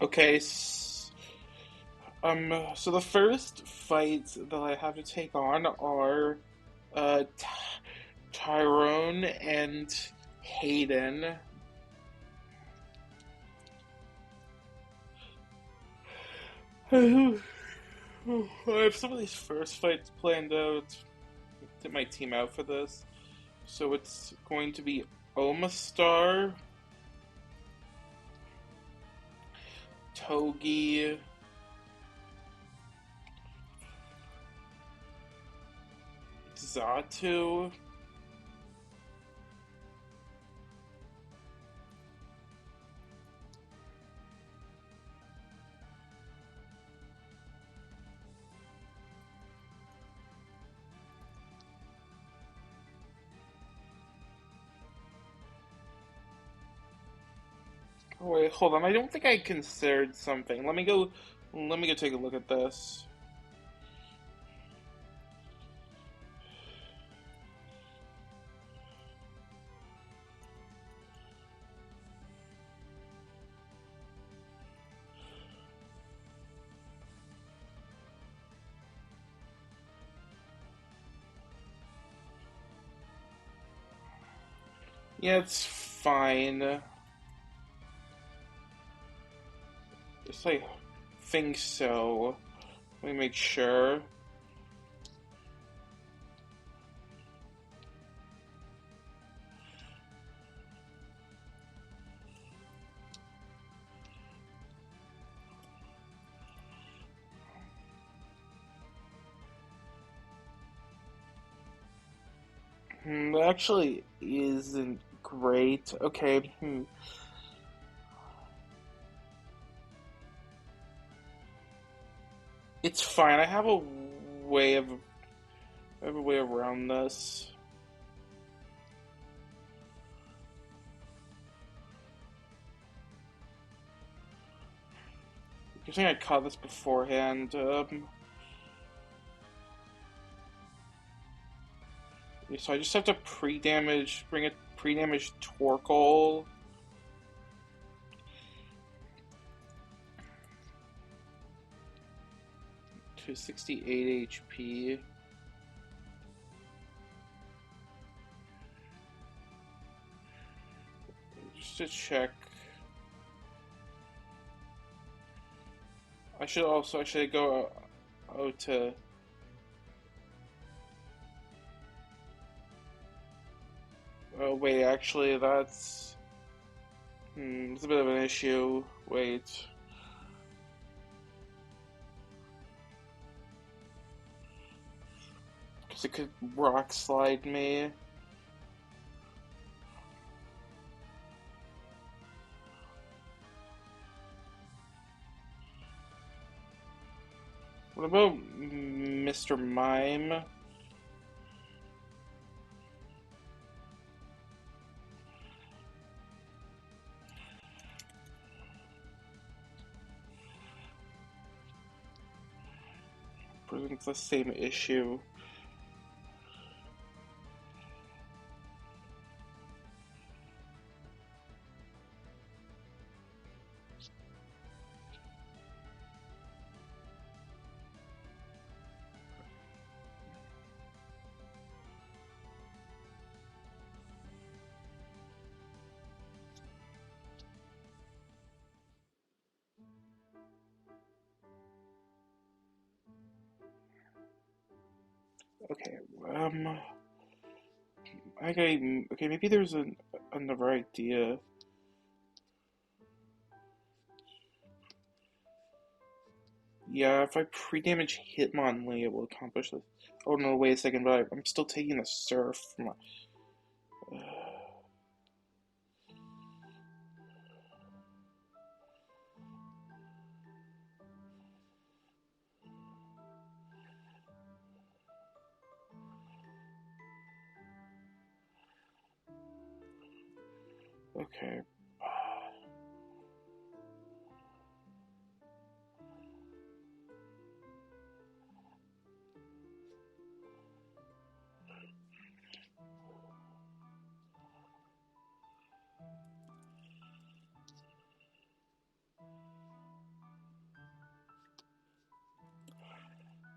Okay, so the first fights that I have to take on are Tyrone and Hayden. I have some of these first fights planned out. Get my team out for this. So it's going to be Omastar, Togi, Zatu, oh wait, hold on. I don't think I considered something. Let me go take a look at this. Yeah, it's fine. Just like think so. Let me make sure. That actually isn't great. Okay. It's fine. Way of I have a way around this. I think I caught this beforehand. So I just have to bring a pre-damage Torkoal. To 68 HP. Just to check. I should go out to. Oh wait, actually it's a bit of an issue. Wait. Because it could rock slide me. What about Mr. Mime? Presents the same issue. Okay, okay, maybe there's another idea. Yeah, if I pre-damage Hitmonlee, it will accomplish this. Oh no, wait a second, but I'm still taking the Surf from okay.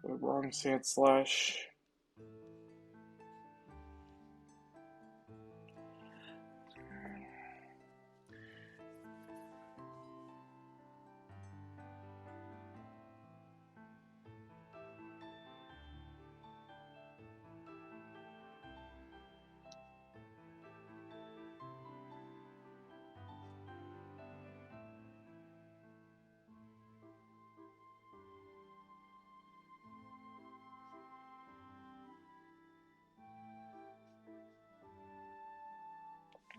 Wrong Sand Slash.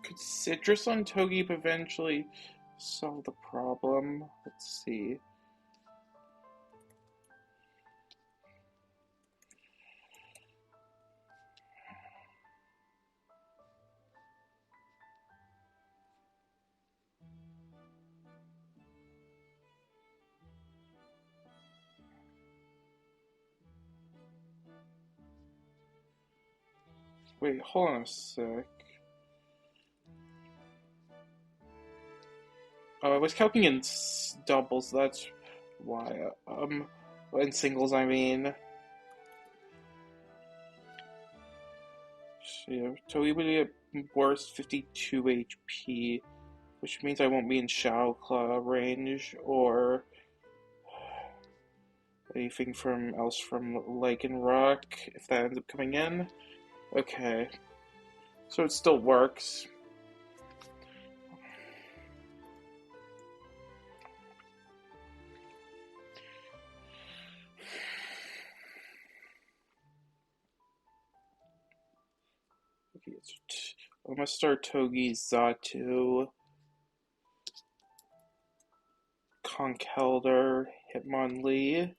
Could Citrus on Togepi eventually solve the problem? Let's see. Wait, hold on a sec. Oh, I was counting in doubles, that's why. In singles, I mean. So, yeah, Togepi would be at worst 52 HP, which means I won't be in Shadow Claw range or anything else from Lake and Rock, if that ends up coming in. Okay. So it still works. Okay, I'm gonna start Togi, Xatu, Conkeldurr, Hitmonlee.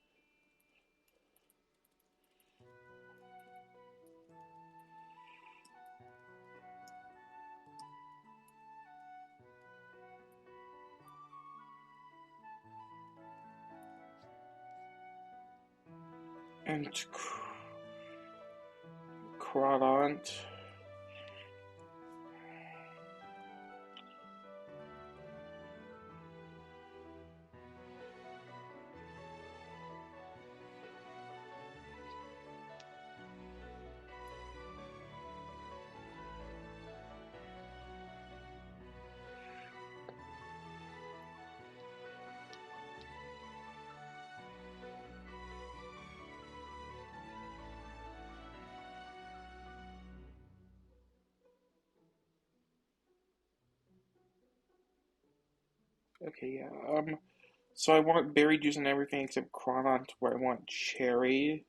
And Crawdaunt. Okay, yeah, so I want Berry Juice and everything except Crawdaunt, where I want Cherry.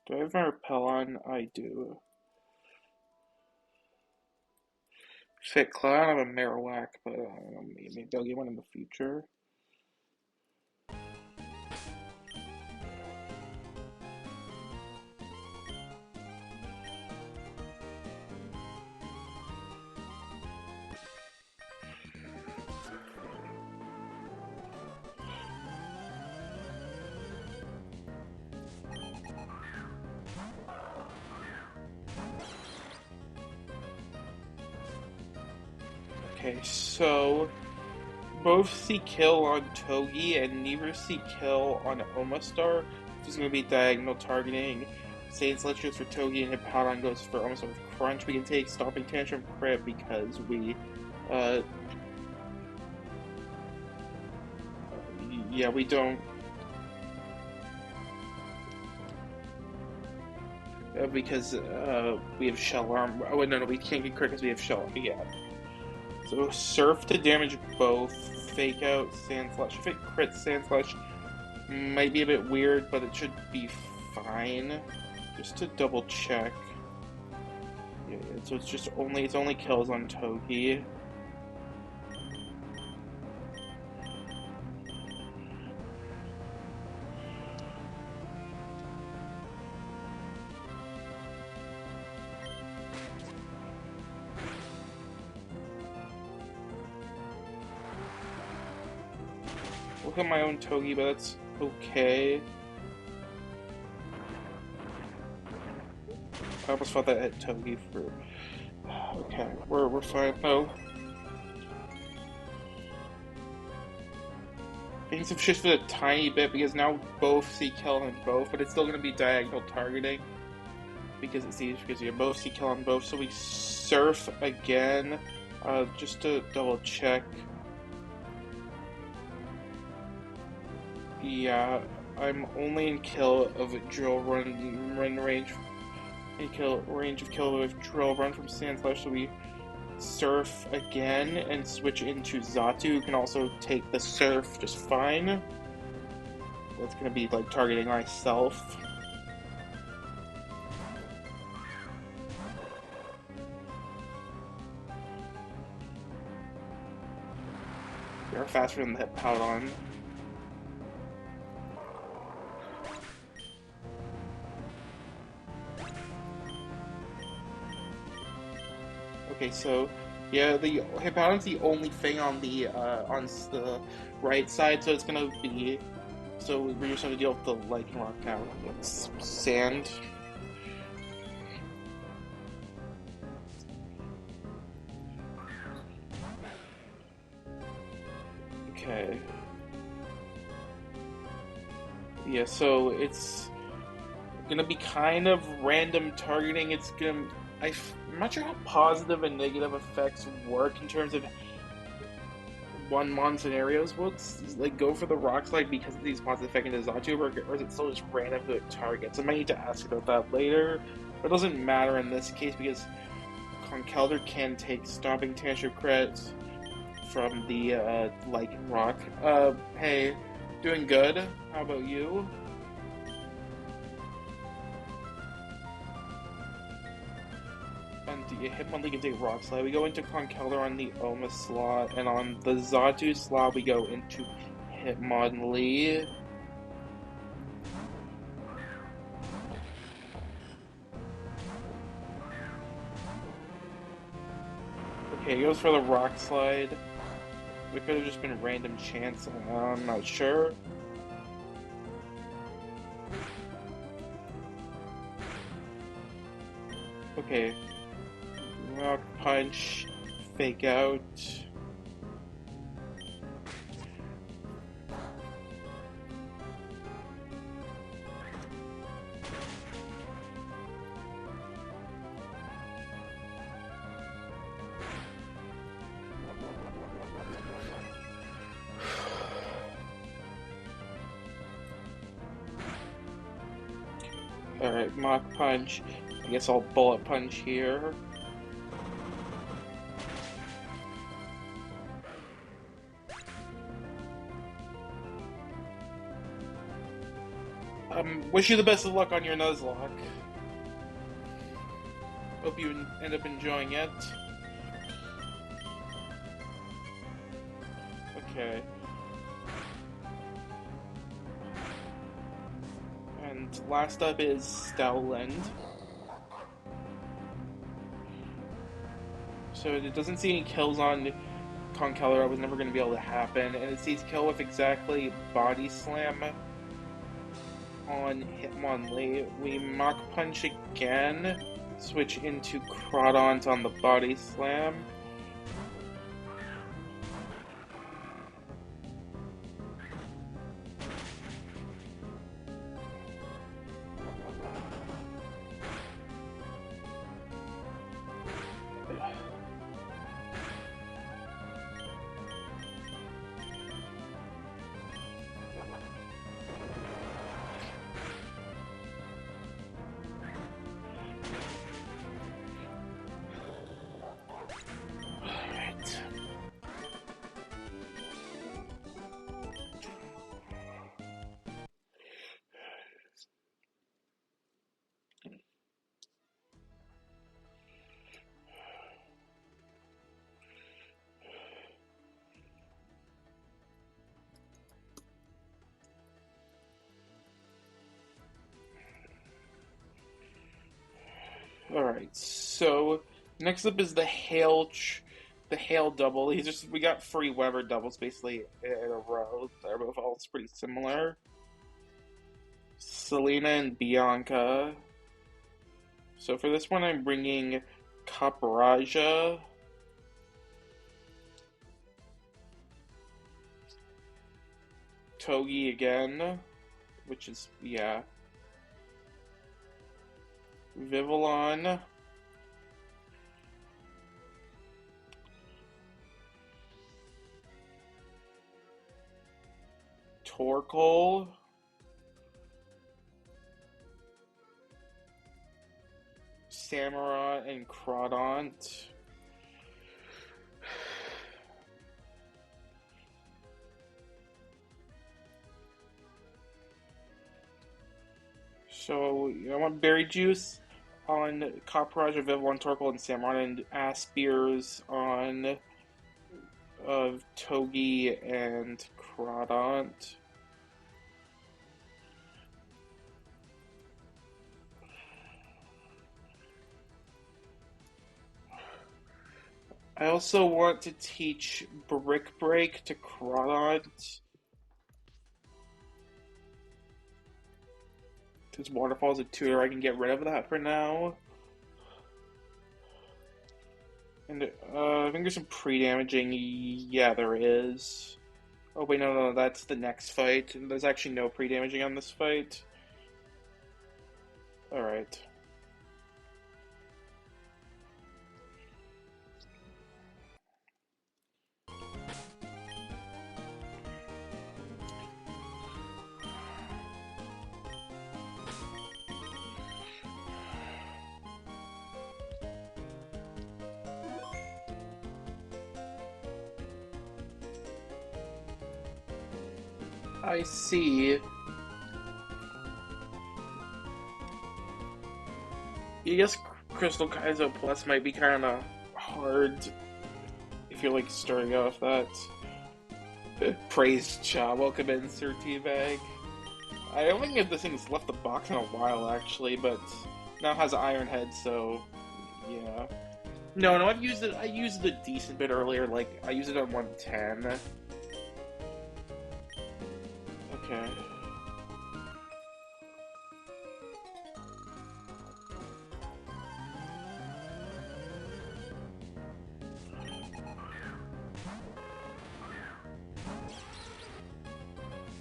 Do I have my Repel on? I do. Fit Cloud, I have a Marowak, but I don't know, maybe I'll get one in the future. Okay, so both see kill on Togi and neither see kill on Omastar. This is going to be diagonal targeting. Sage Sledge goes for Togi and Hippowdon goes for Omastar with Crunch. We can take Stomping Tantrum Crit because we, yeah, we don't. Because we have Shell Arm. Oh, no, we can't get crit because we have Shell Arm. Yeah. So Surf to damage both. Fake Out, Sand Slash. If it crits Sand Slash, might be a bit weird, but it should be fine. Just to double check. Yeah, so it's only kills on Togi. Look at my own Togi, but that's okay. I almost thought that hit Togi for... Okay, we're fine though. Things have shifted a tiny bit because now both see kill on both, but it's still going to be diagonal targeting because it's easy because you both see kill on both. So we surf again, just to double check. Yeah, I'm only in kill of drill run range. In kill range of kill with drill run from Sandslash. So we surf again and switch into Xatu, who can also take the surf just fine. That's gonna be like targeting myself. We are faster than the Hippowdon. Okay, so yeah, the Hippowdon's the only thing on the right side, so it's gonna be. So we're just gonna deal with the Lichen Rock now. It's sand. Okay. Yeah, so it's gonna be kind of random targeting. It's gonna. I'm not sure how positive and negative effects work in terms of one-mon scenarios. Will it like go for the rock slide because of these positive effects into Xatu, or is it still just random to targets? I might need to ask about that later. But it doesn't matter in this case because Conkeldurr can take Stomping Tantrum crits from the Lichen Rock. Hey, doing good. How about you? And you Hitmonlee can take Rock Slide. We go into Conkeldurr on the Oma slot, and on the Xatu slot we go into Hitmonlee. Okay, he goes for the Rock Slide. We could have just been random chance, I'm not sure. Okay. Rock Punch, Fake Out. Alright, Mach Punch. I guess I'll Bullet Punch here. Wish you the best of luck on your Nuzlocke. Hope you end up enjoying it. Okay. And last up is Stowland. So it doesn't see any kills on Conkeldurr. It was never going to be able to happen. And it sees kill with exactly Body Slam on Hitmonlee. We Mach Punch again. Switch into Crawdons on the Body Slam. Alright, so next up is the Hail the Hail double. We got free Weather doubles basically in a row. They're both all pretty similar. Selena and Bianca. So for this one, I'm bringing Capraja. Togi again, which is, yeah. Vivillon. Torkoal. Samurott and Crawdont. So, I want Berry Juice on Capraja, Vivillon, Torkoal, and Samurott, and Aspirs on Togi and Crawdont. I also want to teach Brick Break to Crawdont. Because Waterfall's a tutor, I can get rid of that for now. And I think there's some pre-damaging. Yeah, there is. Oh wait, no, that's the next fight. There's actually no pre-damaging on this fight. Alright. I see. I guess Crystal Kaizo Plus might be kind of hard if you're like starting off that. Praise Cha, welcome in, Sir Teabag. I don't think if this thing's left the box in a while actually, but now it has an Iron Head, so yeah. No, I've used it. I used it a decent bit earlier. Like I used it on 110. Okay.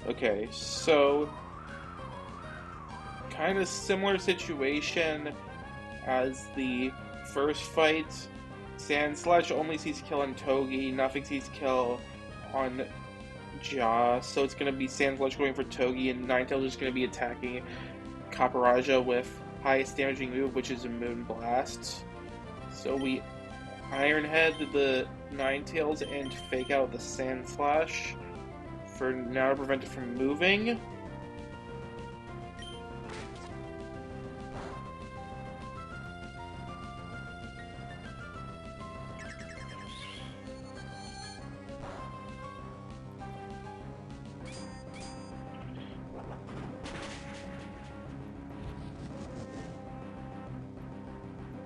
Okay, so kind of similar situation as the first fight. Sandslash only sees kill on Togi, nothing sees kill on Ja, so it's going to be Sandslash going for Togi, and Ninetales is going to be attacking Capraja with highest damaging move, which is a Moon Blast. So we Iron Head the Ninetales and fake out the Sandslash for now to prevent it from moving.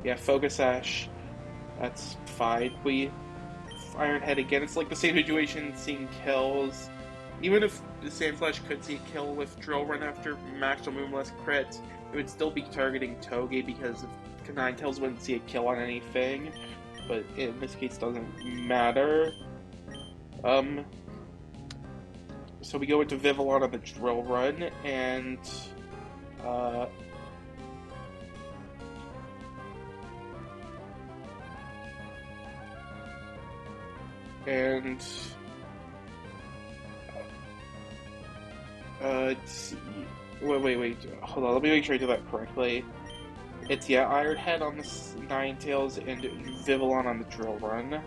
Yeah, Focus Ash. That's fine. We Iron Head again. It's like the same situation, seeing kills. Even if the Sandslash could see a kill with Drill Run after maximum Moonless crit, it would still be targeting Togi because Ninetales wouldn't see a kill on anything. But in this case, it doesn't matter. So we go into Vivillon on the Drill Run, and wait, hold on, let me make sure I do that correctly. It's, yeah, Iron Head on the Ninetales and Vivillon on the Drill Run.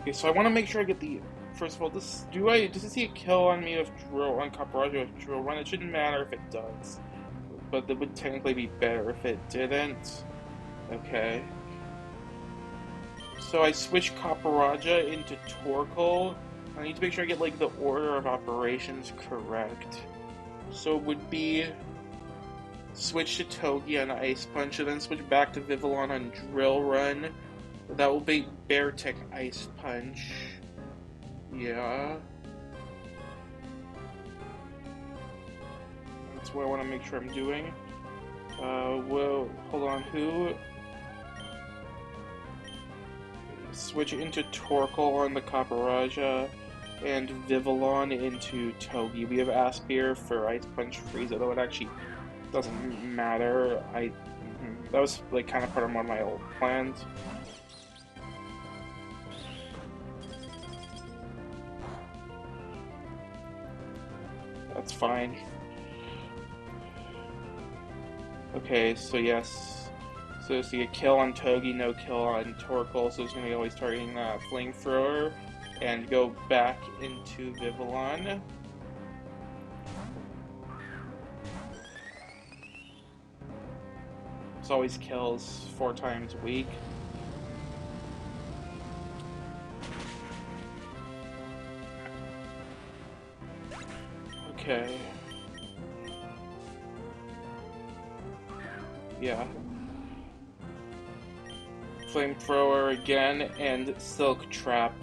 Okay, so I want to make sure I get the. First of all, does it see a kill on me with on Capraja with Drill Run? It shouldn't matter if it does. but it would technically be better if it didn't. Okay. So I switched Kaparaja into Torkoal. I need to make sure I get like the order of operations correct. So it would be switch to Togi on Ice Punch, and then switch back to Vivillon on Drill Run. That will be Beartic Ice Punch. Yeah. That's what I want to make sure I'm doing. Well, hold on, who? Switch into Torkoal on the Kaparaja, and Vivillon into Togi. We have Aspir for Ice Punch Freeze, although it actually doesn't matter. That was like kind of part of one of my old plans. That's fine. Okay, so yes. So it's a kill on Togi, no kill on Torkoal, so it's going to be always targeting that Flamethrower, and go back into Vivillon. This always kills 4 times a week. Okay. Yeah. Flamethrower again, and Silk Trap.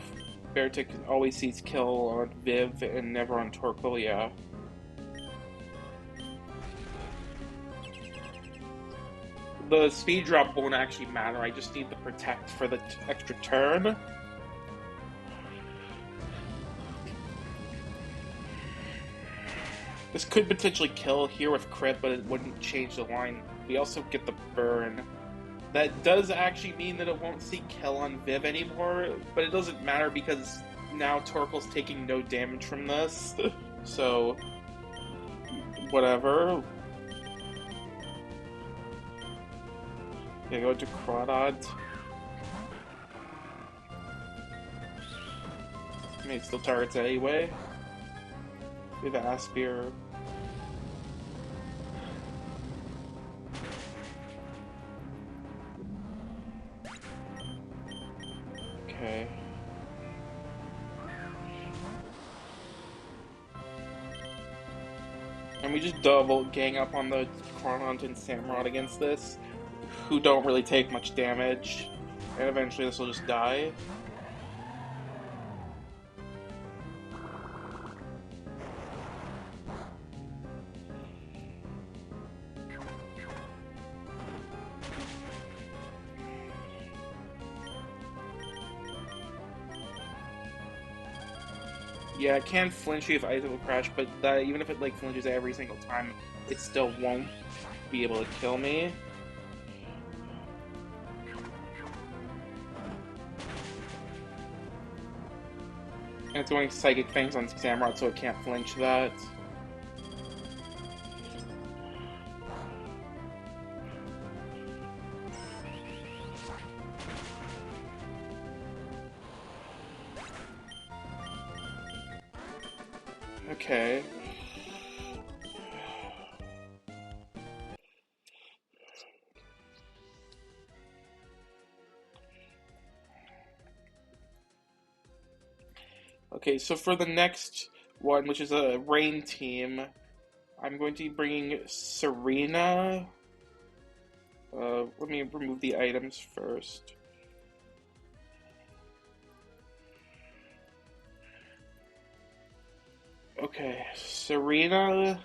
Beartic always sees kill on Viv and never on Torkoal, yeah. The speed drop won't actually matter, I just need the protect for the extra turn. This could potentially kill here with crit, but it wouldn't change the line. We also get the burn. That does actually mean that it won't see kill on Viv anymore, but it doesn't matter because now Torkoal's taking no damage from this. So, whatever. Okay, go to Crawdad. I mean, it still targets anyway. We have Aspir. Okay. And we just double gang up on the Chronont and Samurott against this, who don't really take much damage, and eventually this will just die. Yeah, it can flinch you if Ice will crash, but even if it like flinches every single time, it still won't be able to kill me. And it's going Psychic Fangs on Samurott, so it can't flinch that. Okay. Okay, so for the next one, which is a rain team, I'm going to be bringing Serena. Let me remove the items first. Okay, Serena,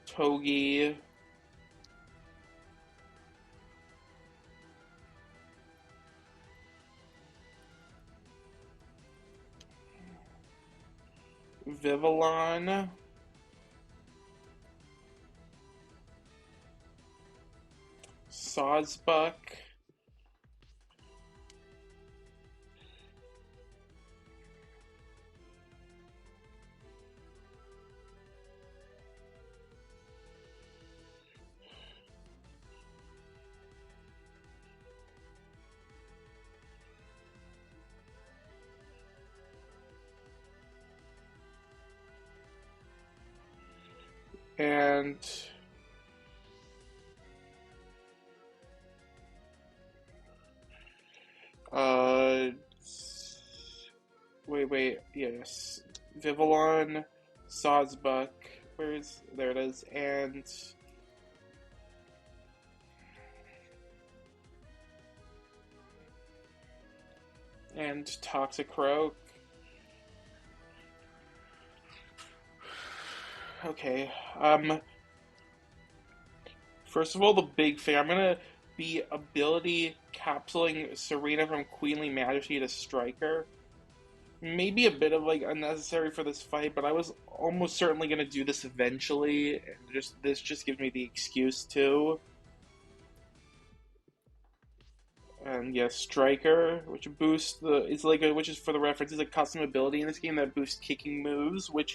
Togi, Vivillon, Sawsbuck, And uh, wait, yes, Vivillon, Sawsbuck. There it is, and Toxicroak. Okay, first of all, the big thing, I'm gonna be ability capsuling Serena from Queenly Majesty to Striker. Maybe a bit of like unnecessary for this fight, but I was almost certainly gonna do this eventually. And this just gives me the excuse to. And yeah, Striker, which boosts which is for the reference, is a custom ability in this game that boosts kicking moves, which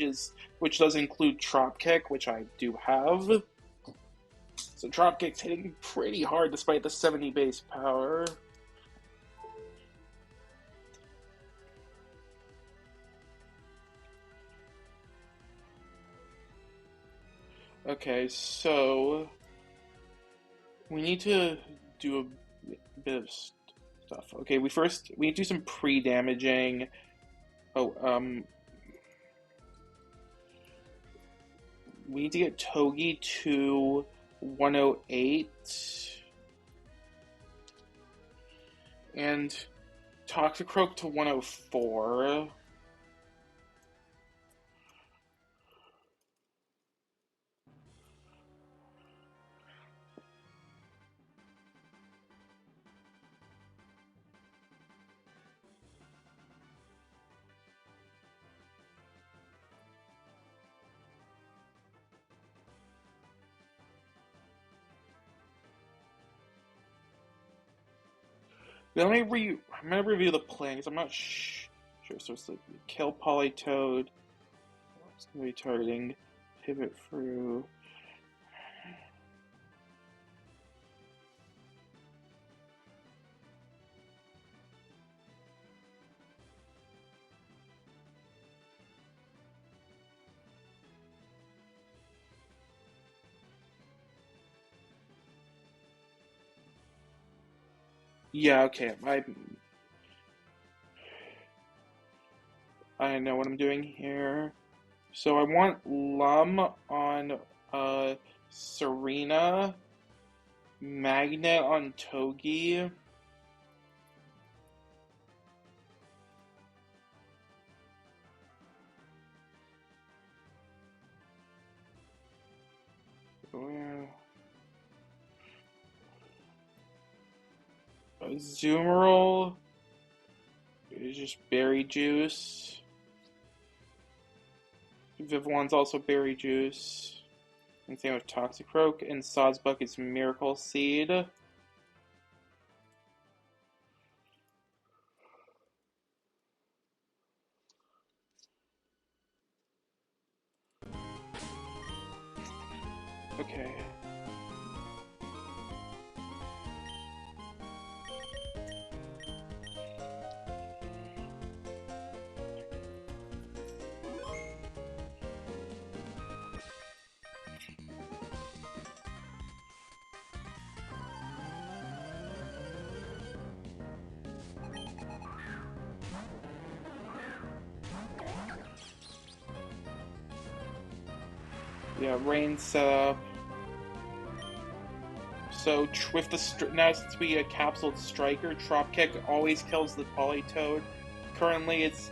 does include Drop Kick, which I do have. So Drop Kick's hitting pretty hard despite the 70 base power. Okay, so we need to do a bit of stuff. Okay, we need to do some pre-damaging. Oh, we need to get Togi to 108 and Toxicroak to 104. I'm gonna review the plan because I'm not sure. So it's like kill Politoed. It's gonna be targeting pivot through. Yeah, okay. I know what I'm doing here. So I want Lum on Serena, Magnet on Togi. Zoomerol is just berry juice. Vivillon's also berry juice. And same with Toxicroak. And Sawsbuck is Miracle Seed. Okay. Yeah, rain setup. So with now since we capsuled Striker, Dropkick always kills the Politoed. Currently, it's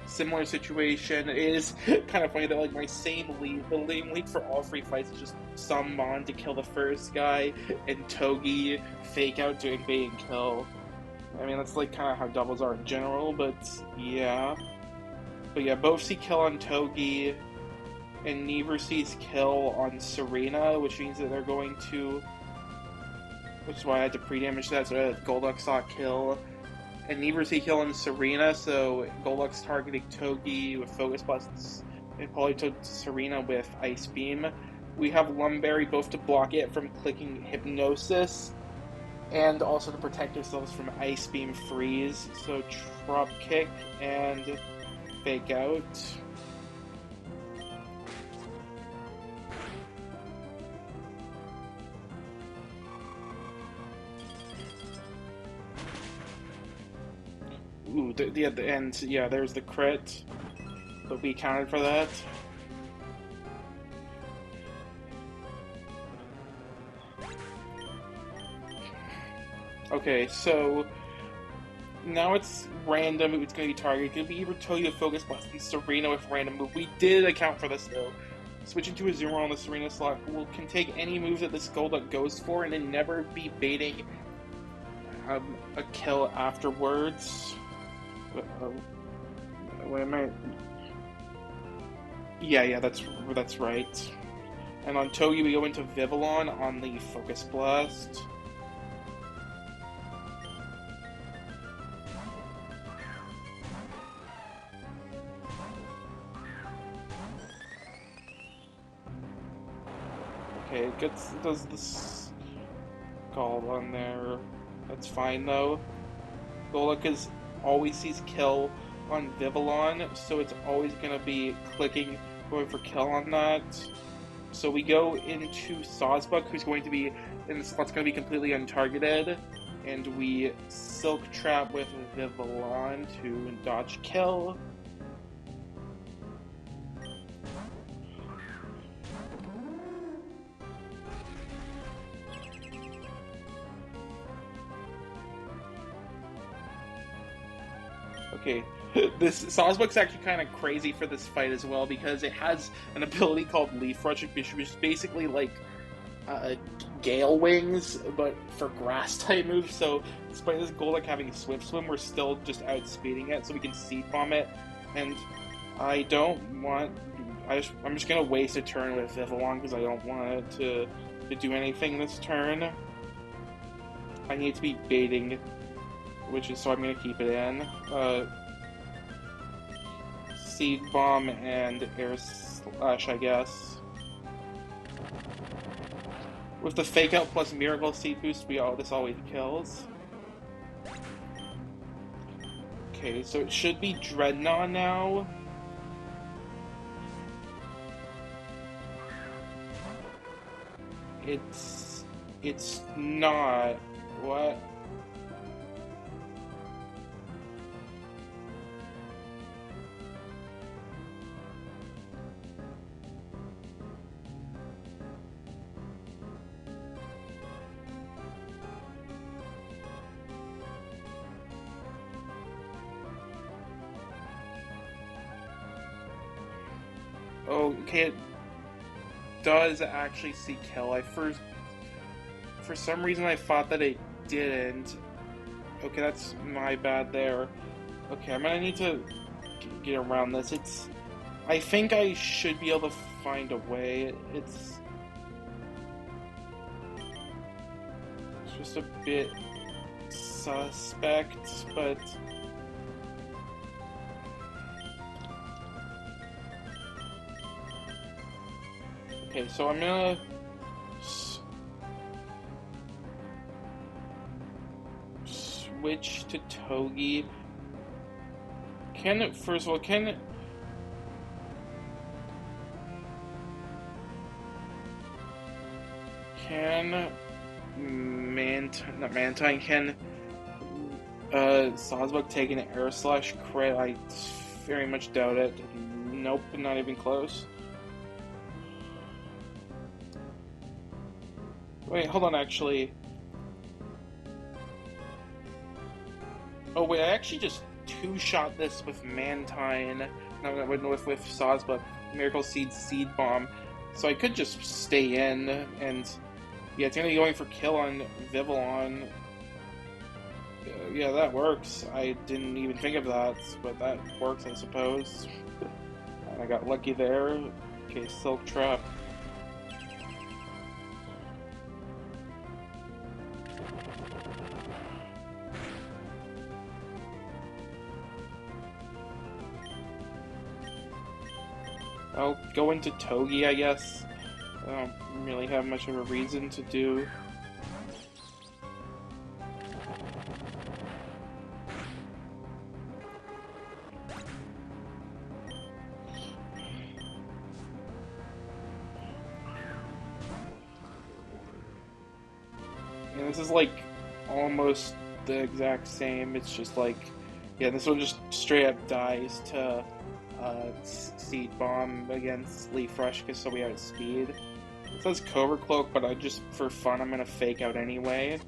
similar situation. It is kind of funny that like the lane lead for all 3 fights is just Summon to kill the first guy and Togi fake out doing bait and kill. I mean that's like kind of how doubles are in general, but yeah. But yeah, both see kill on Togi and Never sees kill on Serena, which means that they're going to. Which is why I had to pre-damage that, so Golduck saw kill. And Never see kill on Serena, so Golduck's targeting Togi with Focus Blast and Politoed Serena with Ice Beam. We have Lumberry both to block it from clicking Hypnosis, and also to protect ourselves from Ice Beam Freeze. So Drop Kick and Fake Out. Ooh, the end. Yeah, there's the crit, but we accounted for that. Okay, so now it's random. It's going to be targeted. It could be either Toyo, Focus Blast, and Serena with random move. We did account for this though. Switching to a 0 on the Serena slot can take any move that this Golduck goes for and then never be baiting a kill afterwards. Wait a minute. Yeah, that's right. And on Togi, we go into Vivillon on the Focus Blast. Okay, it does this Scald on there. That's fine though. Golduck always sees kill on Vivillon, so it's always gonna be going for kill on that. So we go into Sawsbuck, who's going to be in the spot's going to be completely untargeted, and we Silk Trap with Vivillon to dodge kill. Okay, this Sawsbuck's actually kind of crazy for this fight as well because it has an ability called Leaf Rush, which is basically like Gale Wings, but for grass type moves. So despite this Golduck having Swift Swim, we're still just outspeeding it, so we can Seed Bomb it. And I don't want. I'm just gonna waste a turn with Vivillon because I don't want it to do anything this turn. I need to be baiting, so I'm gonna keep it in. Seed Bomb and Air Slash, I guess. With the Fake Out plus Miracle Seed Boost, this always kills. Okay, so it should be Dreadnought now. It's not. What? Okay, it does actually see kill. For some reason I thought that it didn't. Okay, that's my bad there. Okay, I'm gonna need to get around this. I think I should be able to find a way. It's just a bit suspect, but okay, so I'm gonna switch to Togi. First of all, can Mantine, can Sawsbuck take an Air Slash crit? I very much doubt it. Nope, not even close. Wait, hold on, actually. Oh wait, I actually just two-shot this with Mantine, with Sawsbuck, Miracle Seed Bomb, so I could just stay in, and yeah, it's gonna be going for kill on Vivillon. Yeah, that works. I didn't even think of that, but that works, I suppose. I got lucky there. Okay, Silk Trap. I'll go into Togi, I guess. I don't really have much of a reason to do. And this is like almost the exact same. It's just like Yeah, this one just straight up dies to Seed Bomb against Leaf Rush because so we have speed. It says Cobra Cloak, but I just, for fun, I'm gonna fake out anyway.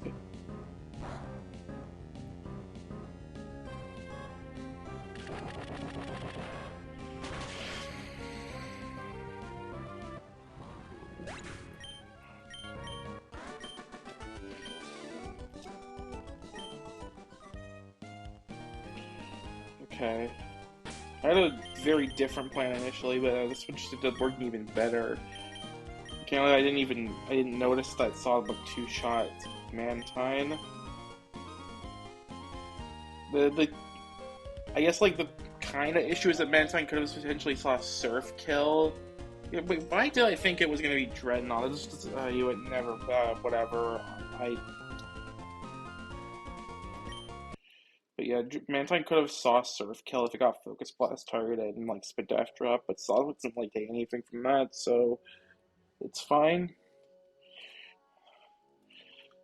Okay. I had a very different plan initially, but this one just ended up working even better. Apparently, I didn't notice that Solid like two-shot Mantine. The I guess like the kind of issue is that Mantine could have potentially saw Surf kill. Yeah, but why did I think it was gonna be Dreadnought? It's just you would never whatever. I But yeah, Mantine could have saw Surf kill if it got Focus Blast targeted and like Spadef drop, but Solid doesn't like take anything from that, so it's fine.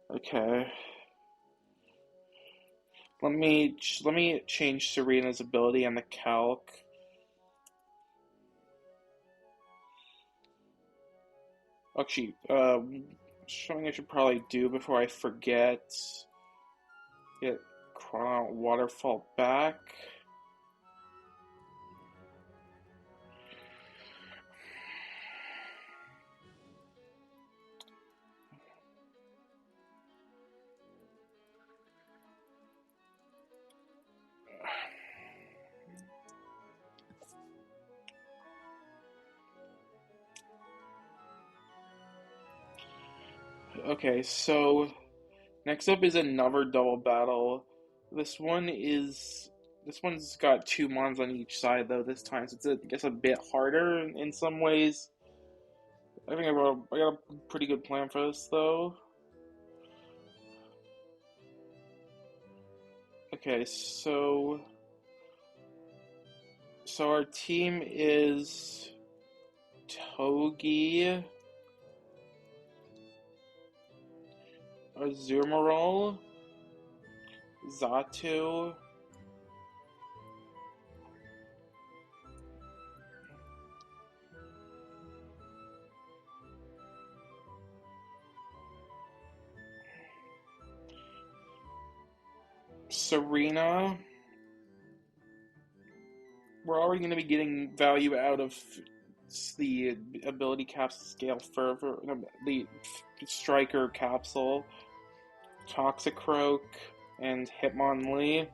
Okay. Let me change Serena's ability on the calc. Actually, something I should probably do before I forget. Get Chrono Waterfall back. Okay, so next up is another double battle. This one is this one's got two mons on each side though this time, so it's I guess a bit harder in some ways. I think I got a pretty good plan for this though. Okay, so our team is Togi, Azumarill, Zatu, Serena. We're already going to be getting value out of the ability capsule scale further, the striker capsule, Toxicroak, and Hitmonlee.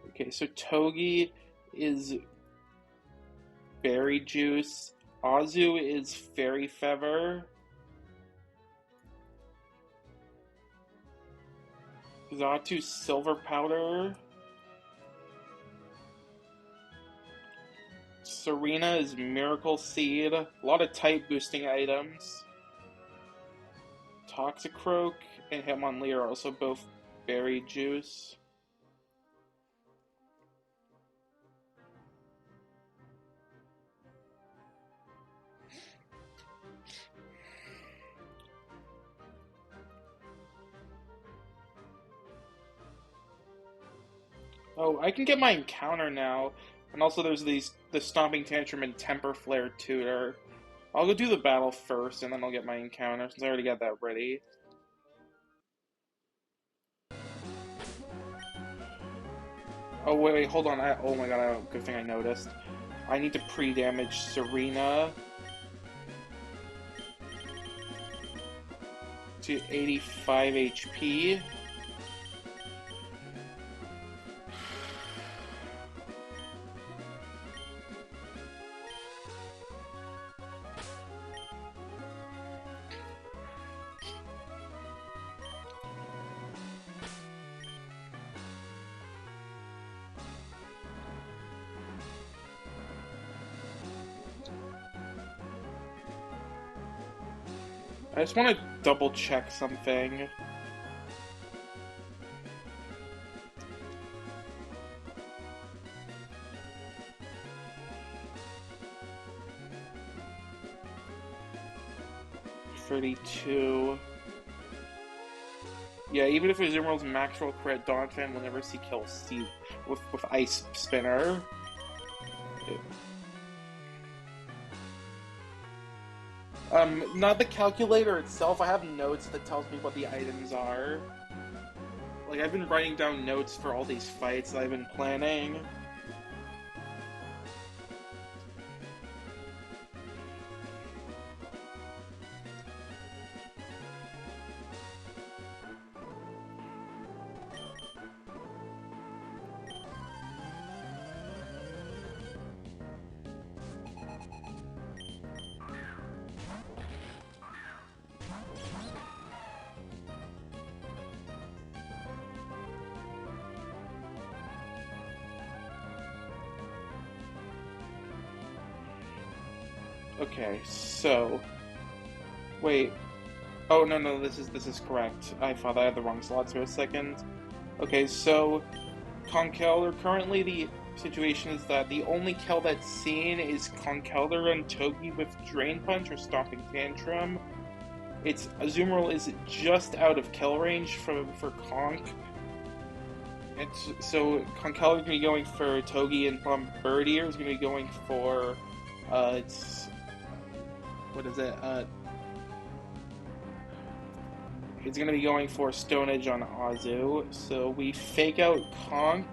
Okay, so Togi is Berry Juice, Azu is Fairy Feather, Zatu Silver Powder, Serena is Miracle Seed, a lot of type boosting items. Toxicroak and Hitmonlee are also both Berry Juice. Oh, I can get my encounter now. And also there's the Stomping Tantrum and Temper Flare tutor. I'll go do the battle first and then I'll get my encounter since I already got that ready. Oh wait, hold on. Oh my god, good thing I noticed. I need to pre-damage Serena to 85 HP. I just want to double check something. $32. Yeah, even if Azumarill's max roll crit, Donphan will never see kills with Ice Spinner. Not the calculator itself. I have notes that tells me what the items are. Like, I've been writing down notes for all these fights that I've been planning. Okay, so... Wait. Oh, no, this is correct. I thought I had the wrong slots for a second. Okay, so... Conkeldurr, currently the situation is that the only kill that's seen is Conkeldurr and Togi with Drain Punch or Stomping Tantrum. Azumarill is just out of kill range for Conk. So Conkeldurr is going to be going for Togi, and Bombardier is going to be going for... What is it? It's going to be going for Stone Edge on Azu. So we fake out Conk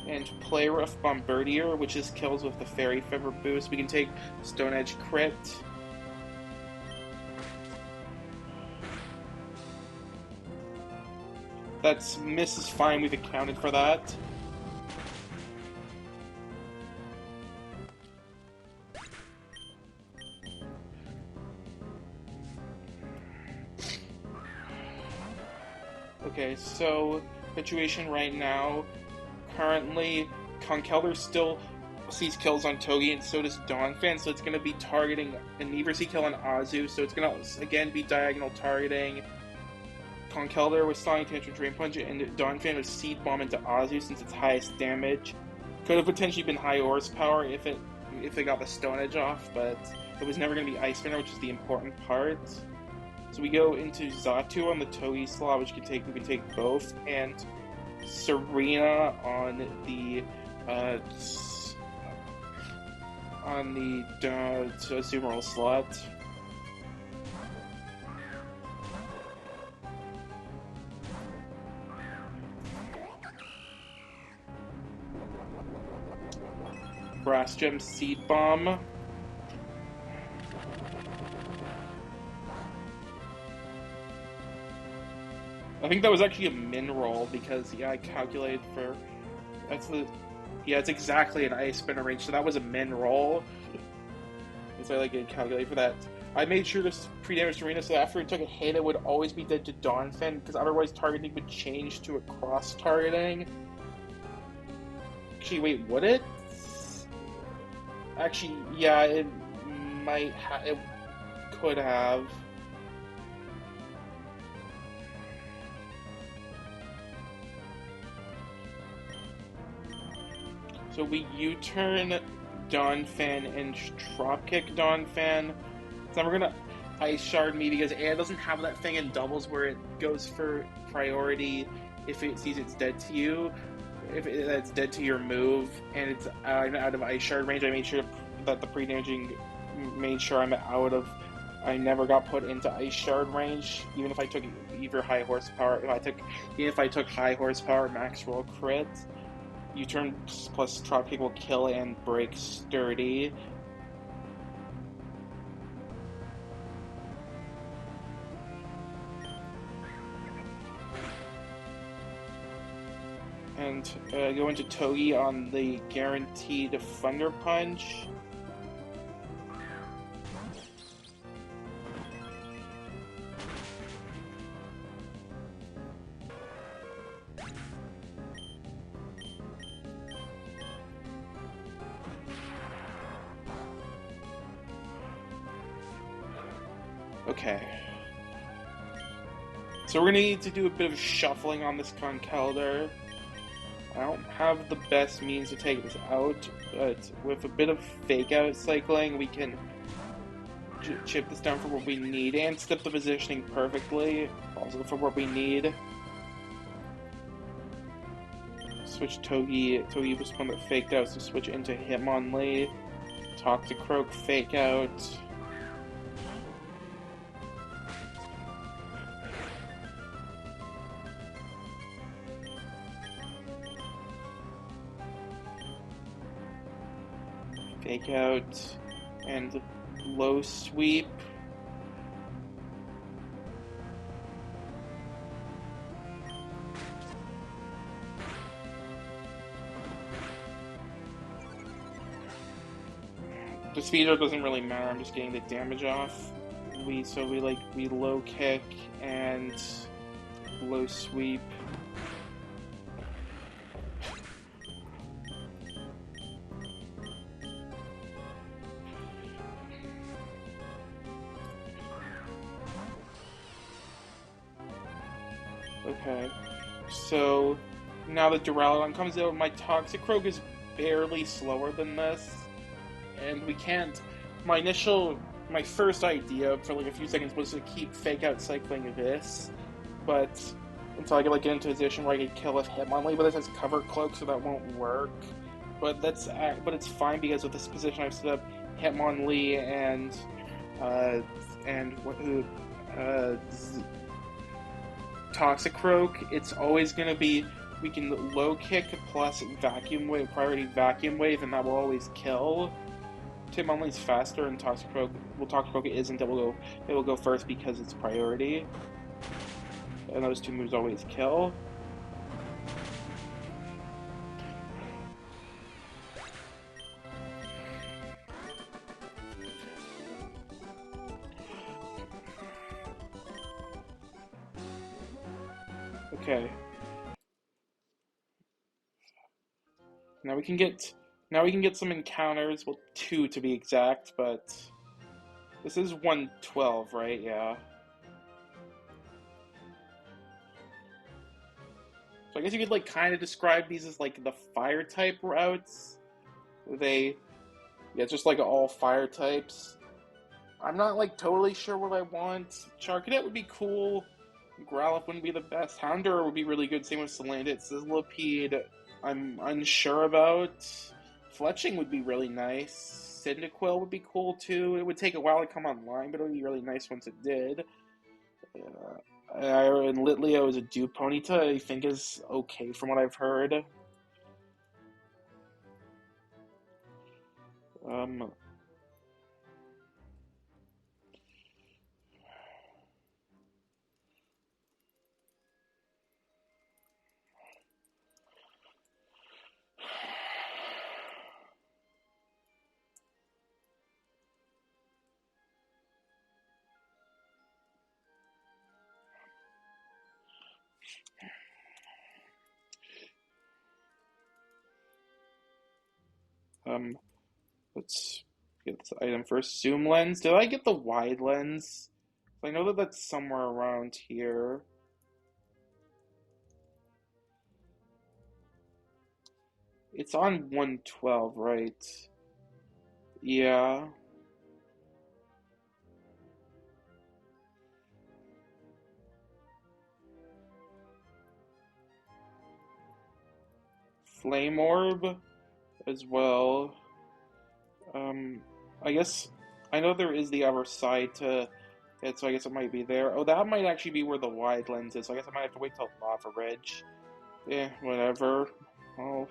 and play rough Bombardier, which is kills with the Fairy Feather boost. We can take Stone Edge crit. That's miss is fine, we've accounted for that. Okay, so situation right now, currently Conkeldurr still sees kills on Togi, and so does Donphan, so it's going to be targeting an Eversea kill on Azu, so it's going to again be diagonal targeting Conkeldurr with Sonic Tantrum Drain Punch, and Donphan with Seed Bomb into Azu since it's highest damage. Could have potentially been high horsepower if it got the Stone Edge off, but it was never going to be Ice Spinner, which is the important part. So we go into Xatu on the Togi slot, which we can take both, and Serena on the Azumarill slot. Brass Gem Seed Bomb. I think that was actually a min roll because I calculated for it's exactly an Ice Spinner range, so that was a min roll. So I calculate for that. I made sure to pre-damage Serena so that after it took a hit it would always be dead to Donphan, because otherwise targeting would change to a cross targeting. Actually, wait, would it? Actually, yeah, it could have. So we U-turn Donphan and drop kick Donphan. So we're gonna Ice Shard me because it doesn't have that thing in doubles where it goes for priority if it sees it's dead to you. If it's dead to your move and it's out of Ice Shard range, I made sure that the pre-damaging made sure I never got put into Ice Shard range, even if I took either high horsepower. Even if I took high horsepower max roll crit. U-turn plus drop kick will kill and break Sturdy. And go into Togi on the guaranteed Thunder Punch. Okay. So we're gonna need to do a bit of shuffling on this Conkeldurr. I don't have the best means to take this out, but with a bit of fake-out cycling, we can chip this down for what we need and step the positioning perfectly, also for what we need. switch Togi. Togi was one that faked out, so switch into Hitmonlee. Toxicroak fake out. Fake out and low sweep. The speeder doesn't really matter, I'm just getting the damage off. We low kick and low sweep. Okay, so now the Duraludon comes out, my Toxicroak is barely slower than this, and we can't. My first idea for like a few seconds was to keep fake out cycling this, but until I could like get into a position where I could kill a Hitmonlee, but this has cover cloak, so that won't work. But it's fine because with this position I've set up Hitmonlee and Toxicroak, it's always going to be, we can low kick plus vacuum wave, priority vacuum wave, and that will always kill. Hitmonlee's faster, and Toxicroak isn't. It will go first because it's priority, and those two moves always kill. Okay. Now we can get some encounters, well, 2 to be exact, but this is 112, right? Yeah. So I guess you could like kind of describe these as like the fire type routes. It's just like all fire types. I'm not like totally sure what I want. Charcadet would be cool. Growlithe wouldn't be the best. Houndour would be really good. Same with Salandit. Sizzlipede, I'm unsure about. Fletching would be really nice. Cyndaquil would be cool too. It would take a while to come online, but it would be really nice once it did. And Litleo is a dupe. Ponyta, I think, is okay from what I've heard. Let's get this item first. Zoom lens. Did I get the wide lens? I know that that's somewhere around here. It's on 112, right? Yeah. Flame Orb as well. I guess I know there is the other side to it, so I guess it might be there. Oh, that might actually be where the wide lens is, so I guess I might have to wait till Lava Ridge. Yeah, whatever. Oh.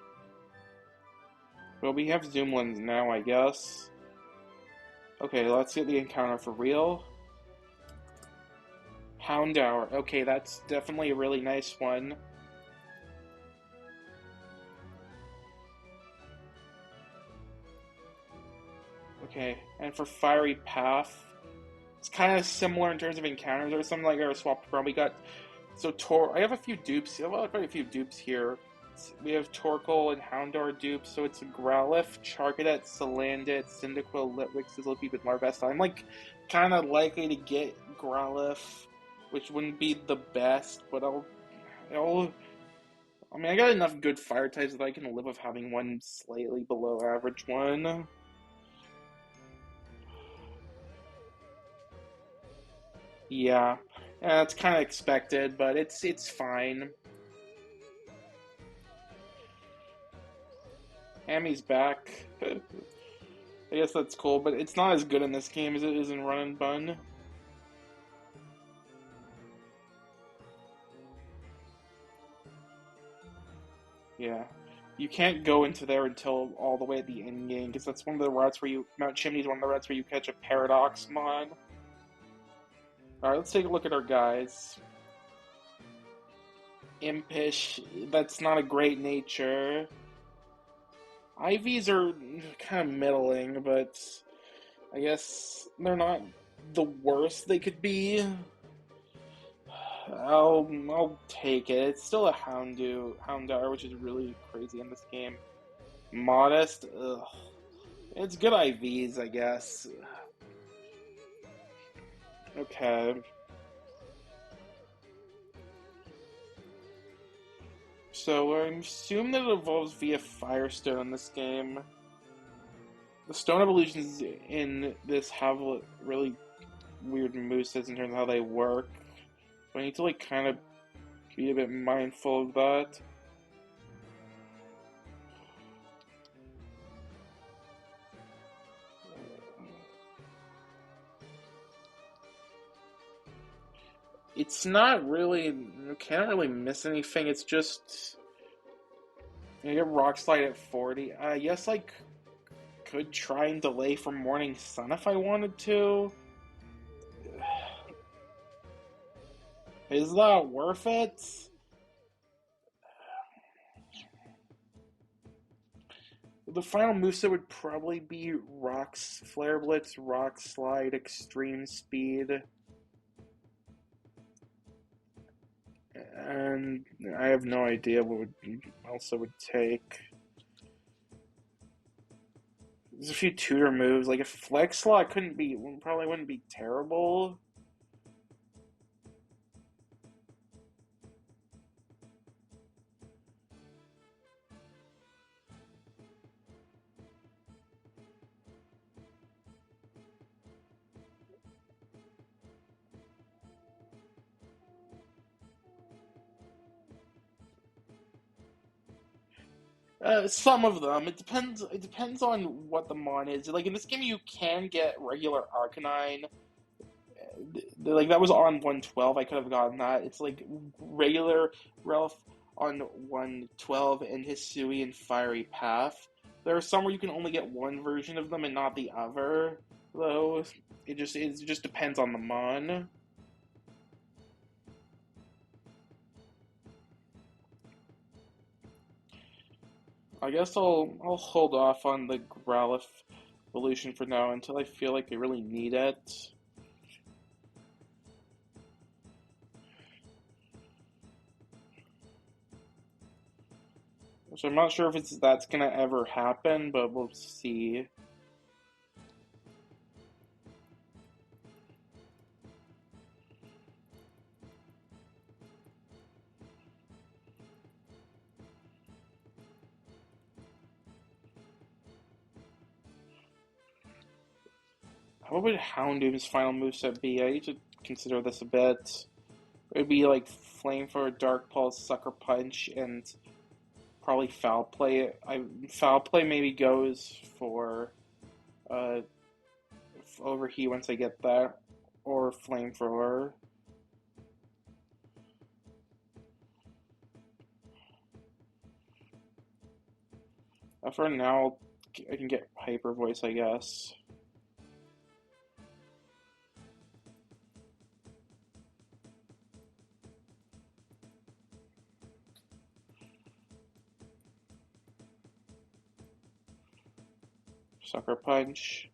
Well, we have zoom lens now, I guess. Okay, let's get the encounter for real. Houndour. Okay, that's definitely a really nice one. Okay, and for Fiery Path, it's kind of similar in terms of encounters or something like our swap from. We got I have a few dupes. I have quite a few dupes here. We have Torkoal and Houndour dupes, so it's Growlithe, Charcadet, Salandit, Cyndaquil, Litwick, Sizzlipede, and Larvesta. I'm like kind of likely to get Growlithe, which wouldn't be the best, but I mean, I got enough good fire types that I can live with having one slightly below average one. Yeah, it's kind of expected, but it's fine. Hammy's back. I guess that's cool, but it's not as good in this game as it is in Run and Bun. Yeah. You can't go into there until all the way at the end game, because that's one of the routes where you... Mount Chimney's one of the routes where you catch a Paradox Mon. Alright, let's take a look at our guys. Impish, that's not a great nature. Ivies are kind of middling, but I guess they're not the worst they could be. I'll take it. It's still a Houndour, which is really crazy in this game. Modest, ugh. It's good IVs, I guess. Okay. So I assume that it evolves via Firestone in this game. The Stone evolutions in this have really weird movesets in terms of how they work. So I need to like kind of be a bit mindful of that. It's not really, you can't really miss anything. It's just you get Rock Slide at 40. Yes, I could try and delay from Morning Sun if I wanted to. Is that worth it? The final moveset would probably be Rock's Flare Blitz, Rock Slide, Extreme Speed. And I have no idea what else it would take. There's a few tutor moves, like a Flex Slot probably wouldn't be terrible. Some of them. It depends. It depends on what the mon is. Like in this game, you can get regular Arcanine. Like that was on 112. I could have gotten that. It's like regular Ralph on 112 and Hisui and Fiery Path. There are some where you can only get one version of them and not the other. Though it just depends on the mon. I guess I'll hold off on the Growlithe evolution for now until I feel like I really need it. So I'm not sure if that's gonna ever happen, but we'll see. What would Houndoom's final moveset be? I need to consider this a bit. It would be like Flamethrower, Dark Pulse, Sucker Punch, and probably Foul Play. Foul Play maybe goes for uh, Overheat once I get that, or Flamethrower. For now, I can get Hyper Voice, I guess. Sucker Punch.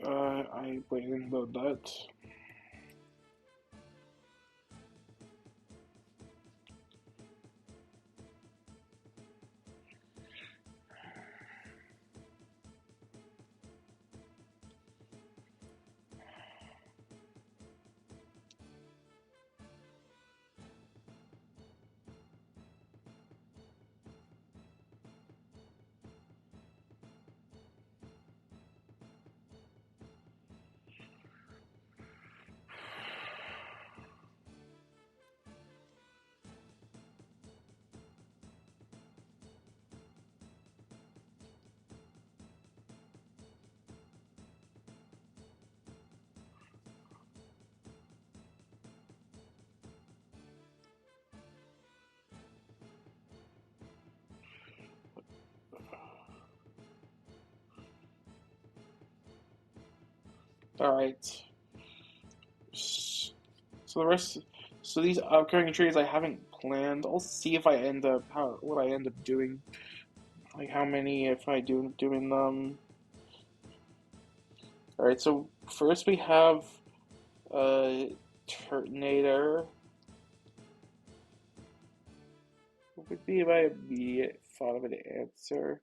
I didn't load that. Alright. So the rest, so these upcoming trades I haven't planned. I'll see if I end up what I end up doing, like how many if I do doing them. All right, so first we have Turtonator. What would be my immediate thought of an answer?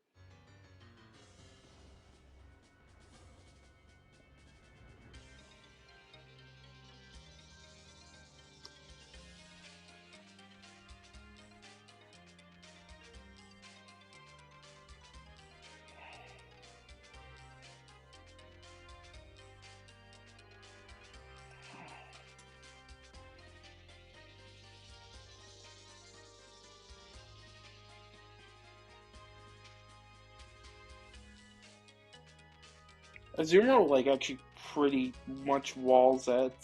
Azumarill like actually pretty much walls at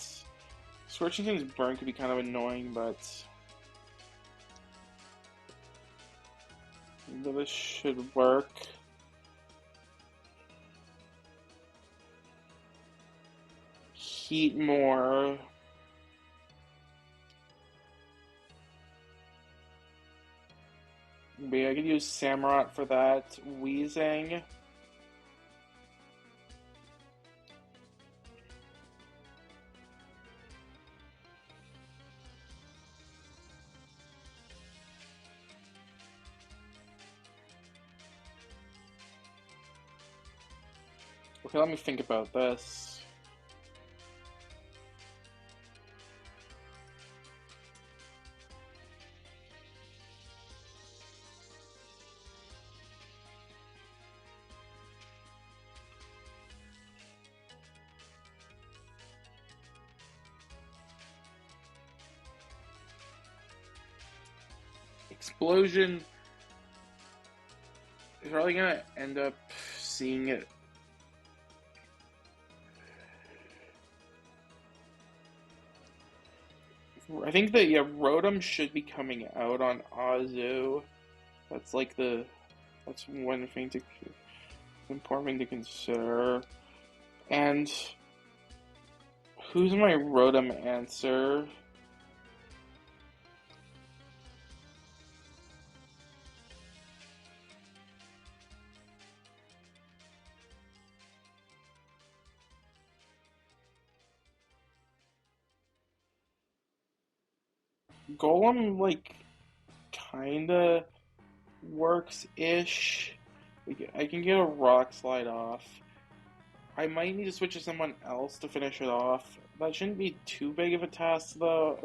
Scorching Sun's burn could be kind of annoying, but this should work. Heat more. Maybe I could use Samurott for that. Wheezing. Okay, let me think about this. Explosion is probably gonna end up seeing it. I think that yeah, Rotom should be coming out on Azu. That's like that's one thing to important thing to consider. And who's my Rotom answer? Golem like kinda works-ish. I can get a Rock Slide off. I might need to switch to someone else to finish it off. That shouldn't be too big of a task though.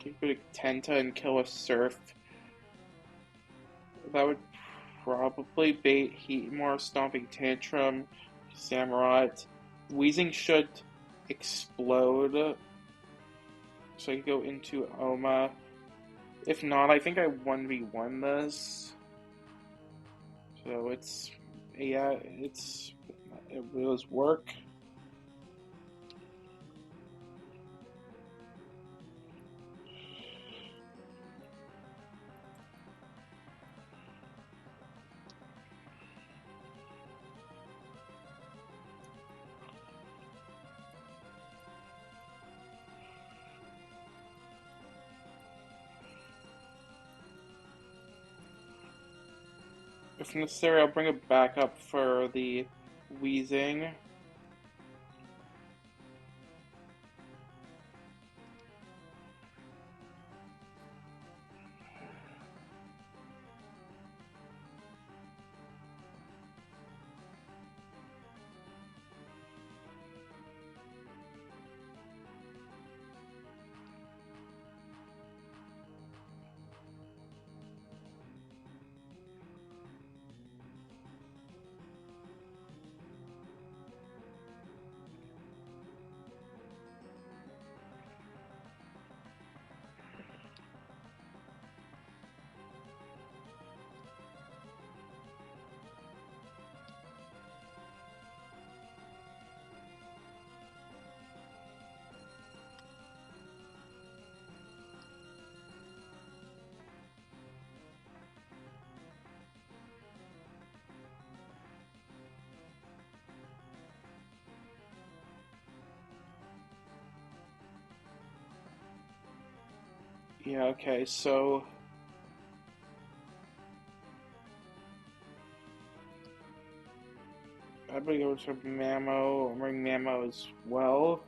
Take a Tenta and kill a Surf. That would probably bait Heat more, Stomping Tantrum, Samurott. Wheezing should explode. So I can go into Oma. If not, I think I 1v1 this. So yeah, it will work. If necessary, I'll bring it back up for the wheezing. Yeah, okay, so I'm gonna go to Mammo. I'm bring Mammo as well.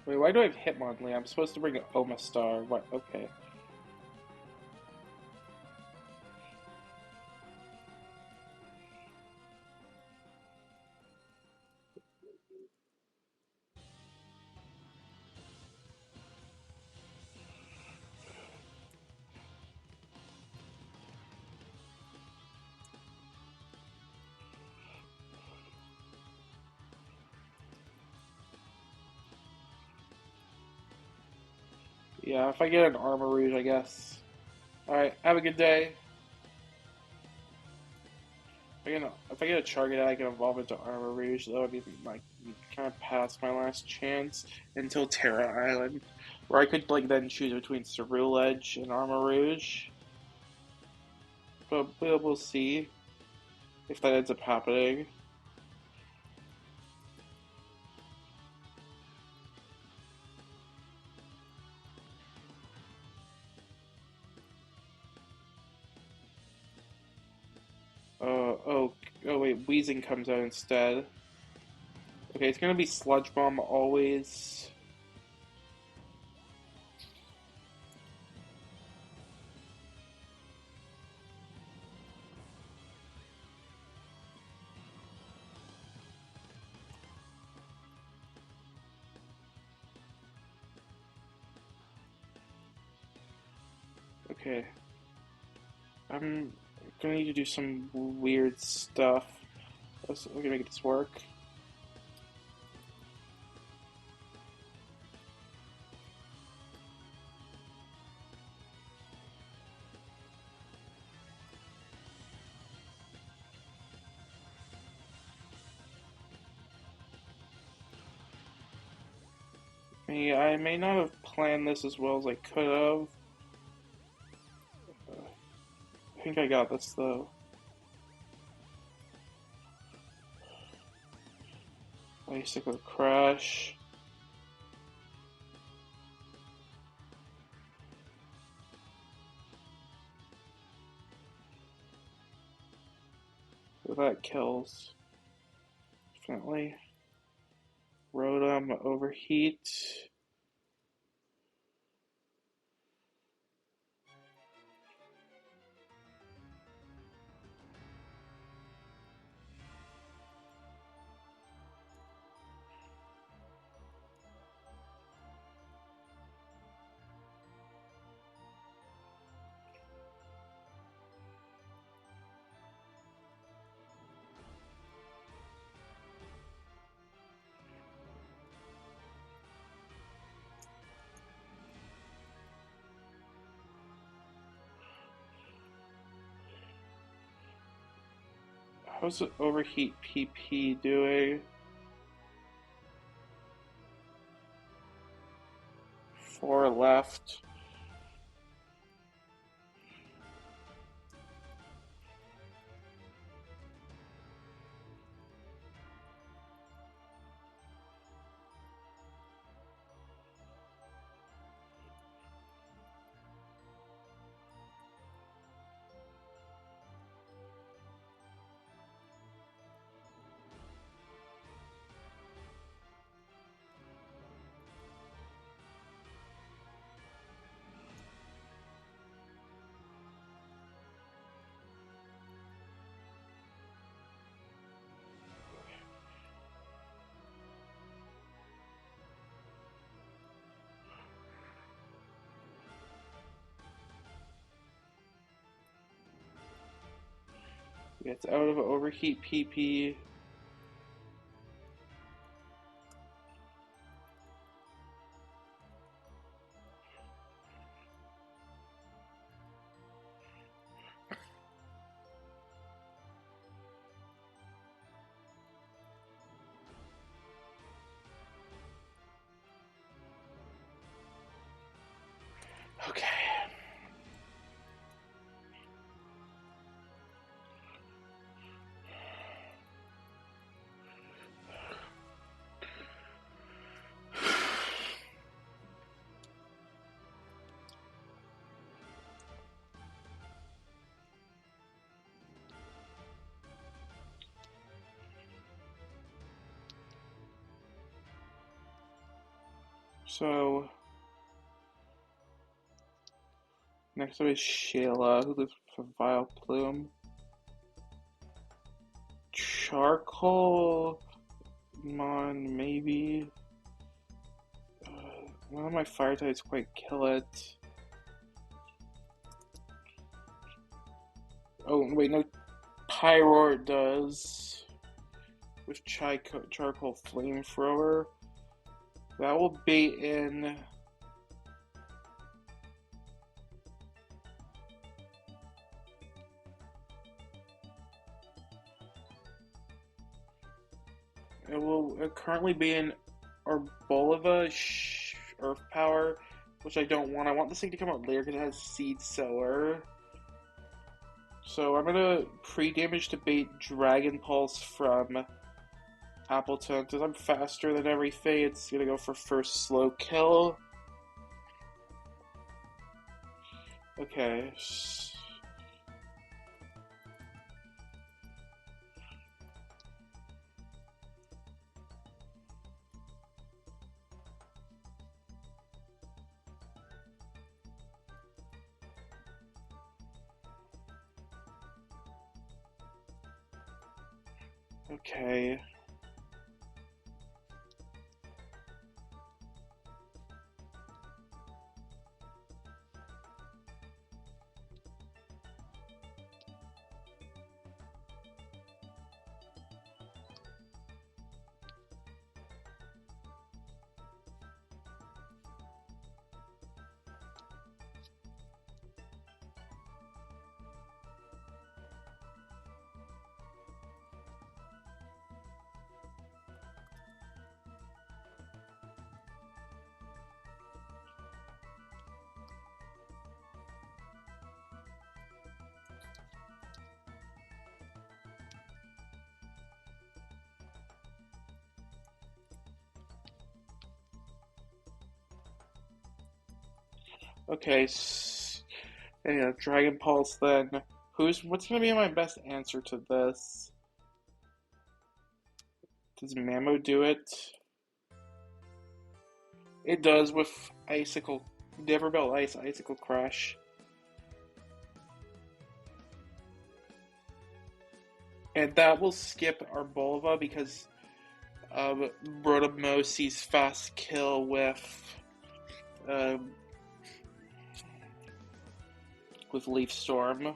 Wait, why do I have Hitmonlee? I'm supposed to bring an Omastar. What? Okay. Yeah, if I get an Armor Rouge, I guess. Alright, have a good day. If I get a Chargaday, I can evolve into Armor Rouge. That would be like kind of past my last chance until Terra Island, where I could like then choose between Ceruledge and Armor Rouge. But we'll see if that ends up happening. Oh wait, Wheezing comes out instead. Okay, it's gonna be Sludge Bomb always. Okay. I'm gonna need to do some weird stuff. We're gonna make this work. I may not have planned this as well as I could have. I think I got this though. Bicycle Crash. That kills. Definitely. Rotom, Overheat. How's the Overheat PP doing? 4 left. It's out of Overheat PP. Okay. So next up is Shayla, who lives with a vile plume. Charcoal, Mon, maybe. None of my fire types quite kill it. Oh, wait, no. Pyroar does. With charcoal flamethrower. That will bait in. It will currently be in Arboleva Earth Power, which I don't want. I want this thing to come out later because it has Seed Sower. So I'm gonna pre-damage to bait Dragon Pulse from Appleton. Because I'm faster than everything, it's gonna go for first slow kill. Okay. Okay. Okay, yeah, Dragon Pulse then. What's gonna be my best answer to this? Does Mamo do it? It does with Icicle. Never Belt Ice, Icicle Crush. And that will skip Arboleva because Rotomosi's fast kill um, with Leaf Storm.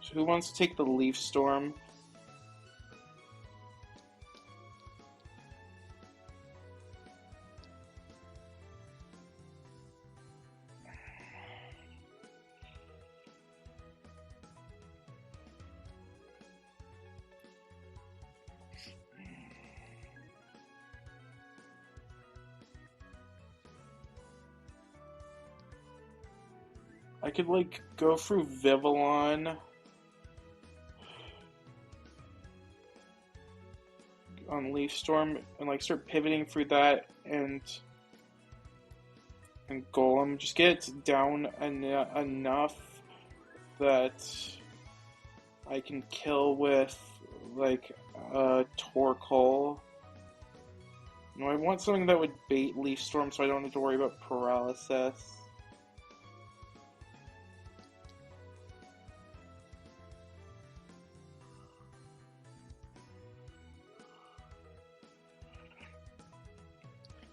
So who wants to take the Leaf Storm? I could like go through Vivillon on Leaf Storm and like start pivoting through that and Golem. Just get it down enough that I can kill with like Torkoal. No, I want something that would bait Leaf Storm so I don't have to worry about paralysis.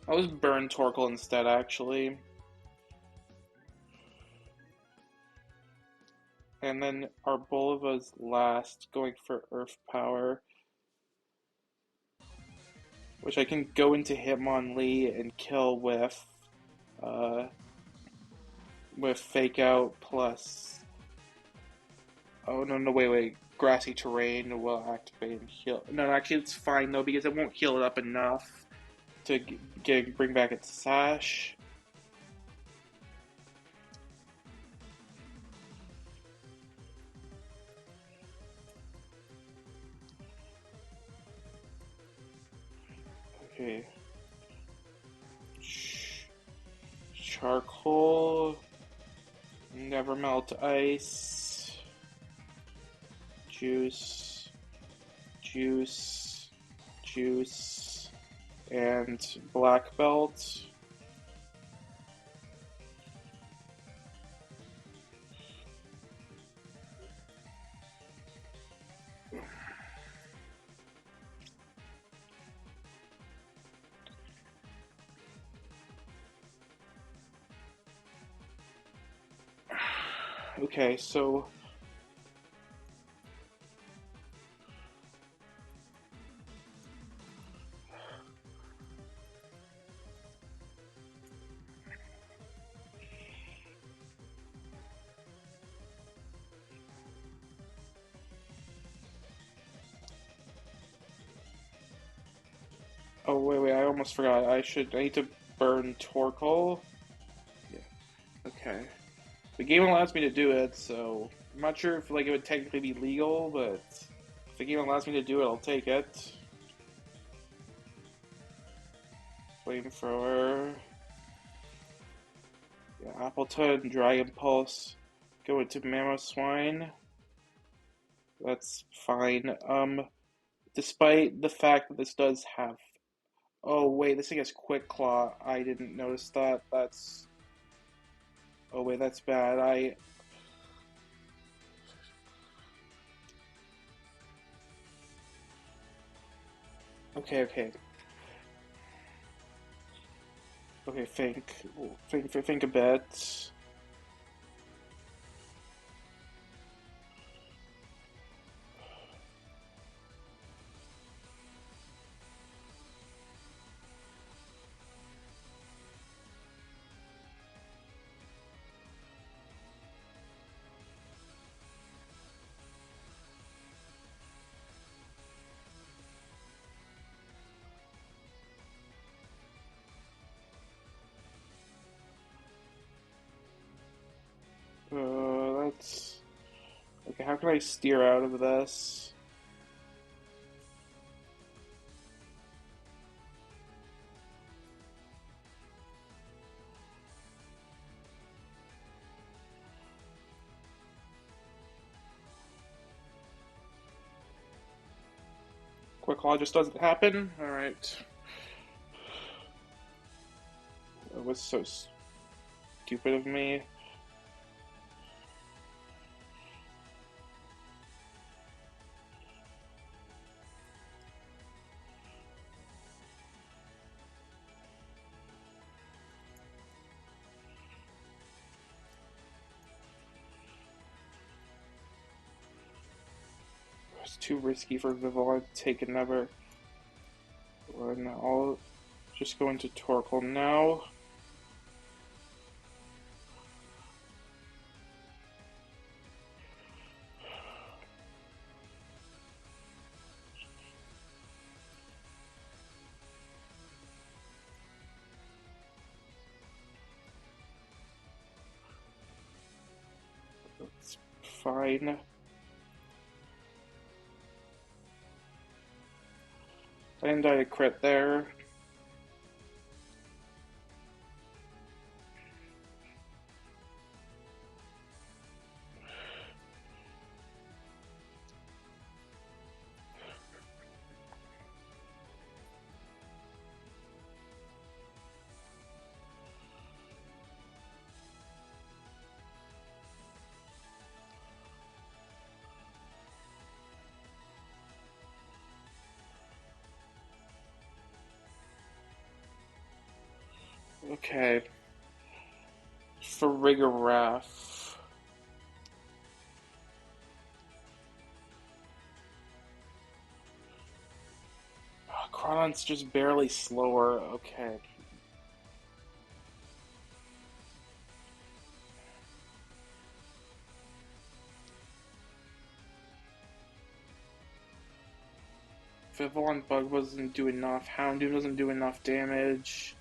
I'll just burn Torkoal instead, actually. And then Arboleva's last, going for Earth Power. Which I can go into Hitmonlee and kill with Fake Out plus... Oh, no, wait. Grassy Terrain will activate and heal. No, actually it's fine though, because it won't heal it up enough to bring back its Sash. Okay. Charcoal. Never melt ice. Juice. Juice. Juice. And black belt. Okay, so oh wait, I almost forgot. I need to burn Torkoal. Yeah. Okay. The game allows me to do it, so I'm not sure if it would technically be legal, but if the game allows me to do it, I'll take it. Flamethrower. Yeah, Appleton, Dragon Pulse. Go into Mamoswine. That's fine. Despite the fact that this does have... Oh wait, this thing has Quick Claw. I didn't notice that. That's... Oh wait, that's bad. Okay. Okay, think a bit. Let's... Okay, how can I steer out of this? Quick Claw just doesn't happen? Alright. That was so stupid of me. It's too risky for Vivillon to take another one. I'll just go into Torkoal now. That's fine. I didn't die to crit there. Okay. Farigiraf. Oh, Cronon's just barely slower. Okay. Vivillon Bug doesn't do enough. Houndoom doesn't do enough damage.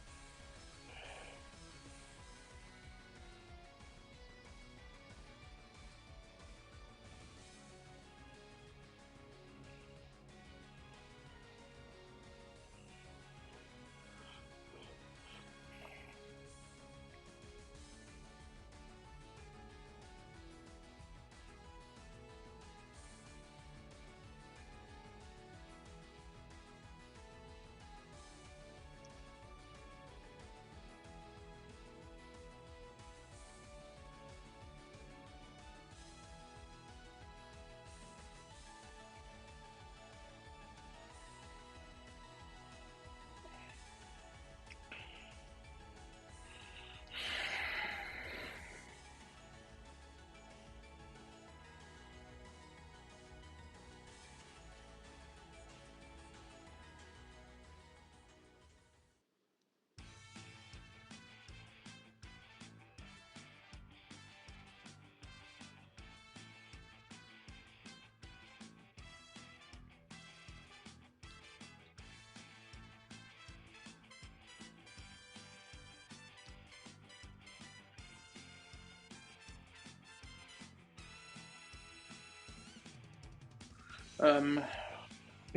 Um,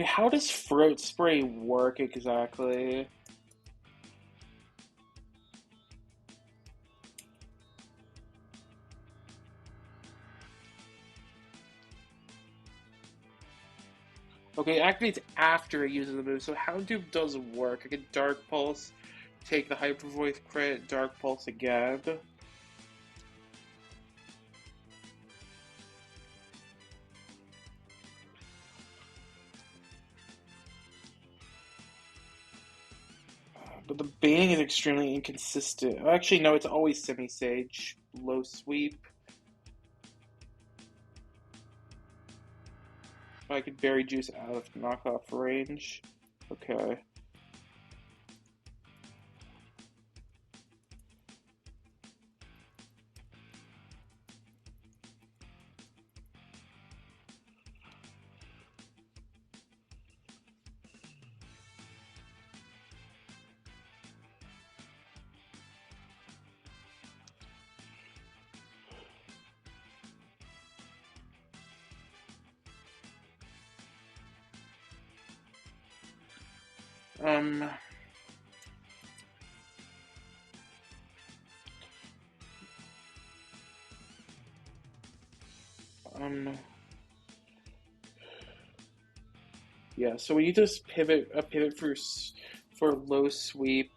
how does throat spray work exactly? Okay, it activates after it uses the move, so Hound Tube does work. I can Dark Pulse, take the Hyper Voice crit, Dark Pulse again. But the baiting is extremely inconsistent. Actually, no, it's always Semi-Sage. Low sweep. I could Berry Juice out of knockoff range. Okay. Um, um, yeah. So we just pivot a pivot for low sweep.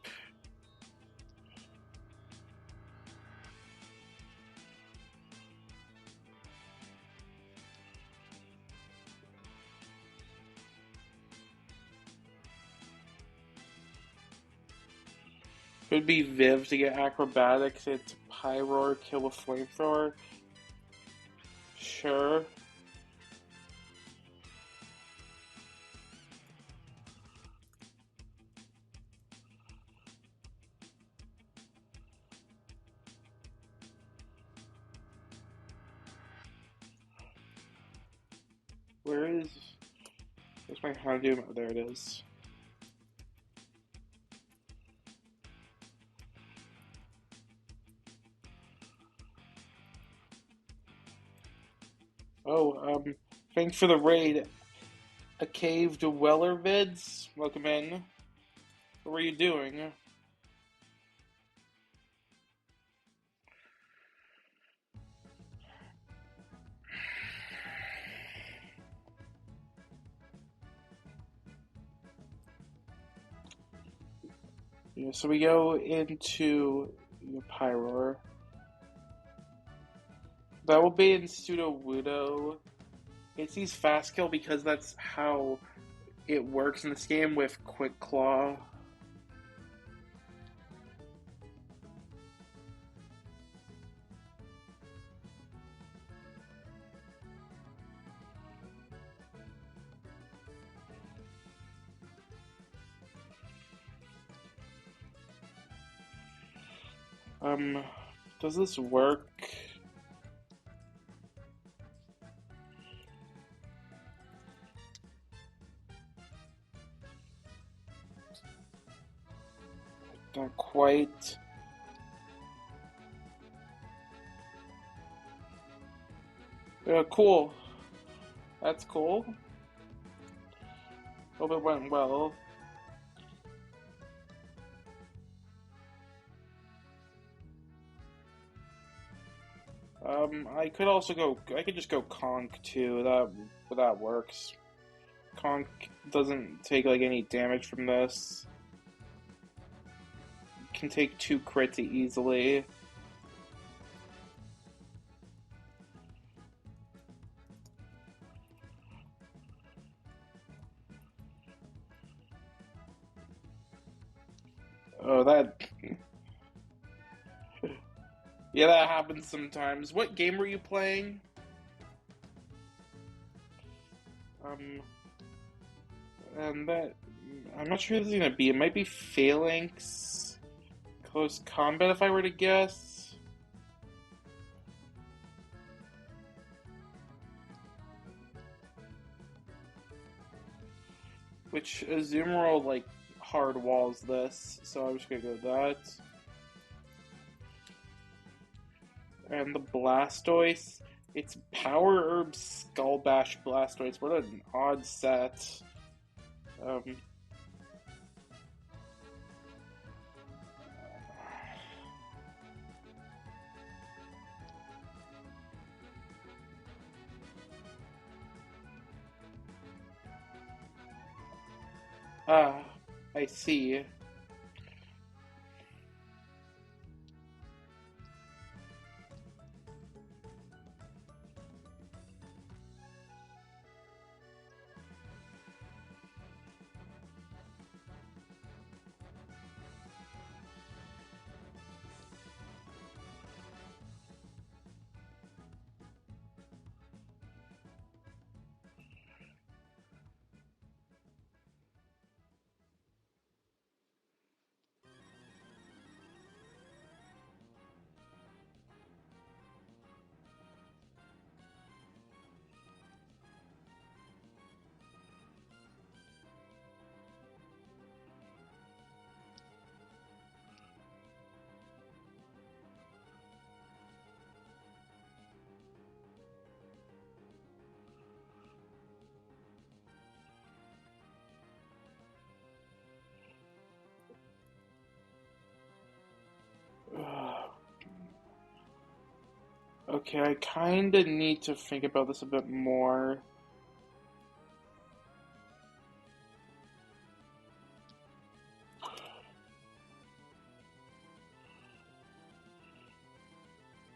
It would be Viv to get acrobatics. It's Pyroar, kill a flamethrower. Sure. Where's my Houndoom? Oh, there it is. Oh, thanks for the raid. A Cave Dweller Vids. Welcome in. What were you doing? Yeah, so we go into Pyroar. That will be in Sudowoodo. It sees Fast Kill because that's how it works in this game with Quick Claw. Does this work? Not quite. Cool. That's cool. Hope it went well. I could also go. I could just go Conk too. That works. Conk doesn't take like any damage from this. Can take 2 crits easily. Oh, that. Yeah, that happens sometimes. What game were you playing? And that. I'm not sure this is gonna be. It might be Phalanx. Close combat, if I were to guess. Which Azumarill, like, hard walls this, so I'm just gonna go with that. And the Blastoise It's Power Herb Skull Bash Blastoise. What an odd set. Um, ah, I see. Okay, I kinda need to think about this a bit more.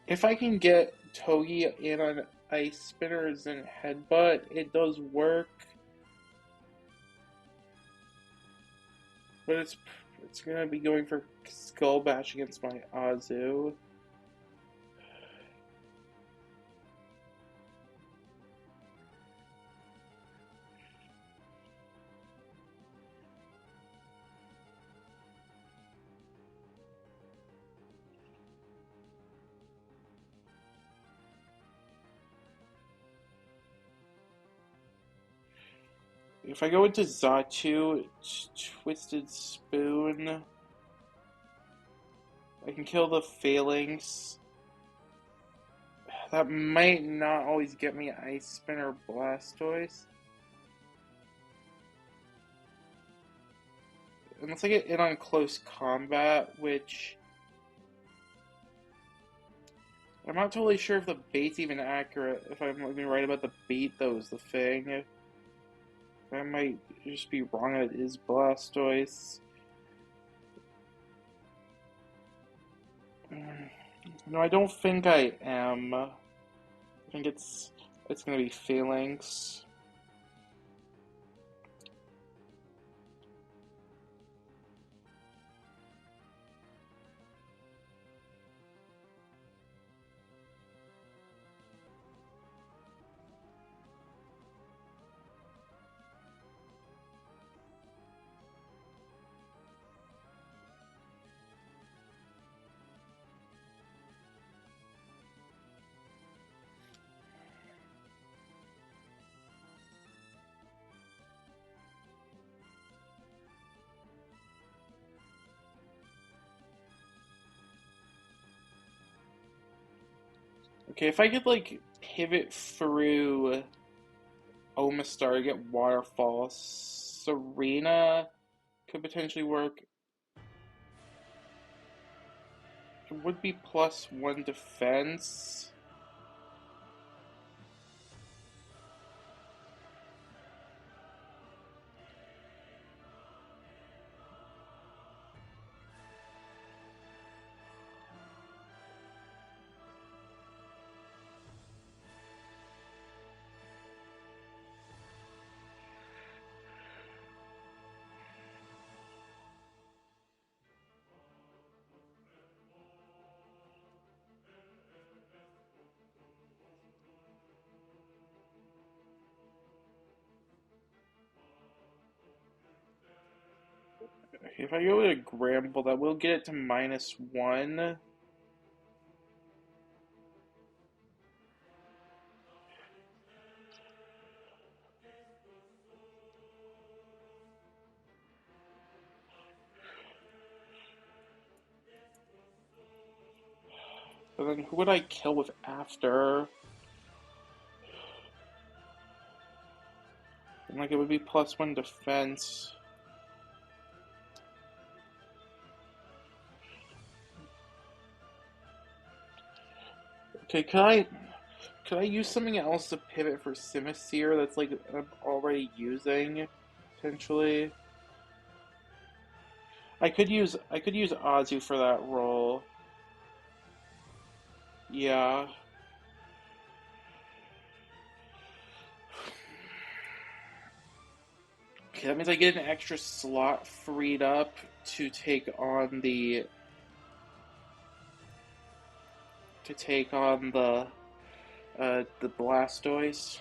If I can get Togi in on Ice Spinners and Headbutt, it does work. But it's gonna be going for Skull Bash against my Azu. If I go into Zatu, Twisted Spoon, I can kill the Phalanx. That might not always get me Ice Spinner Blastoise. Unless I get in on close combat, which I'm not totally sure if the bait's even accurate. If I'm even right about the bait, though, is the thing. I might just be wrong. It is Blastoise. No, I don't think I am. I think it's gonna be Phalanx. Okay, if I could like pivot through Omastar, get Waterfall, Serena could potentially work. It would be +1 defense. If I go with a Gramble, that will get it to -1. But then who would I kill with after? Like, it would be +1 defense. Okay, could I use something else to pivot for Simisear that's like I'm already using, potentially? I could use Azu for that role. Yeah. Okay, that means I get an extra slot freed up to take on the Blastoise.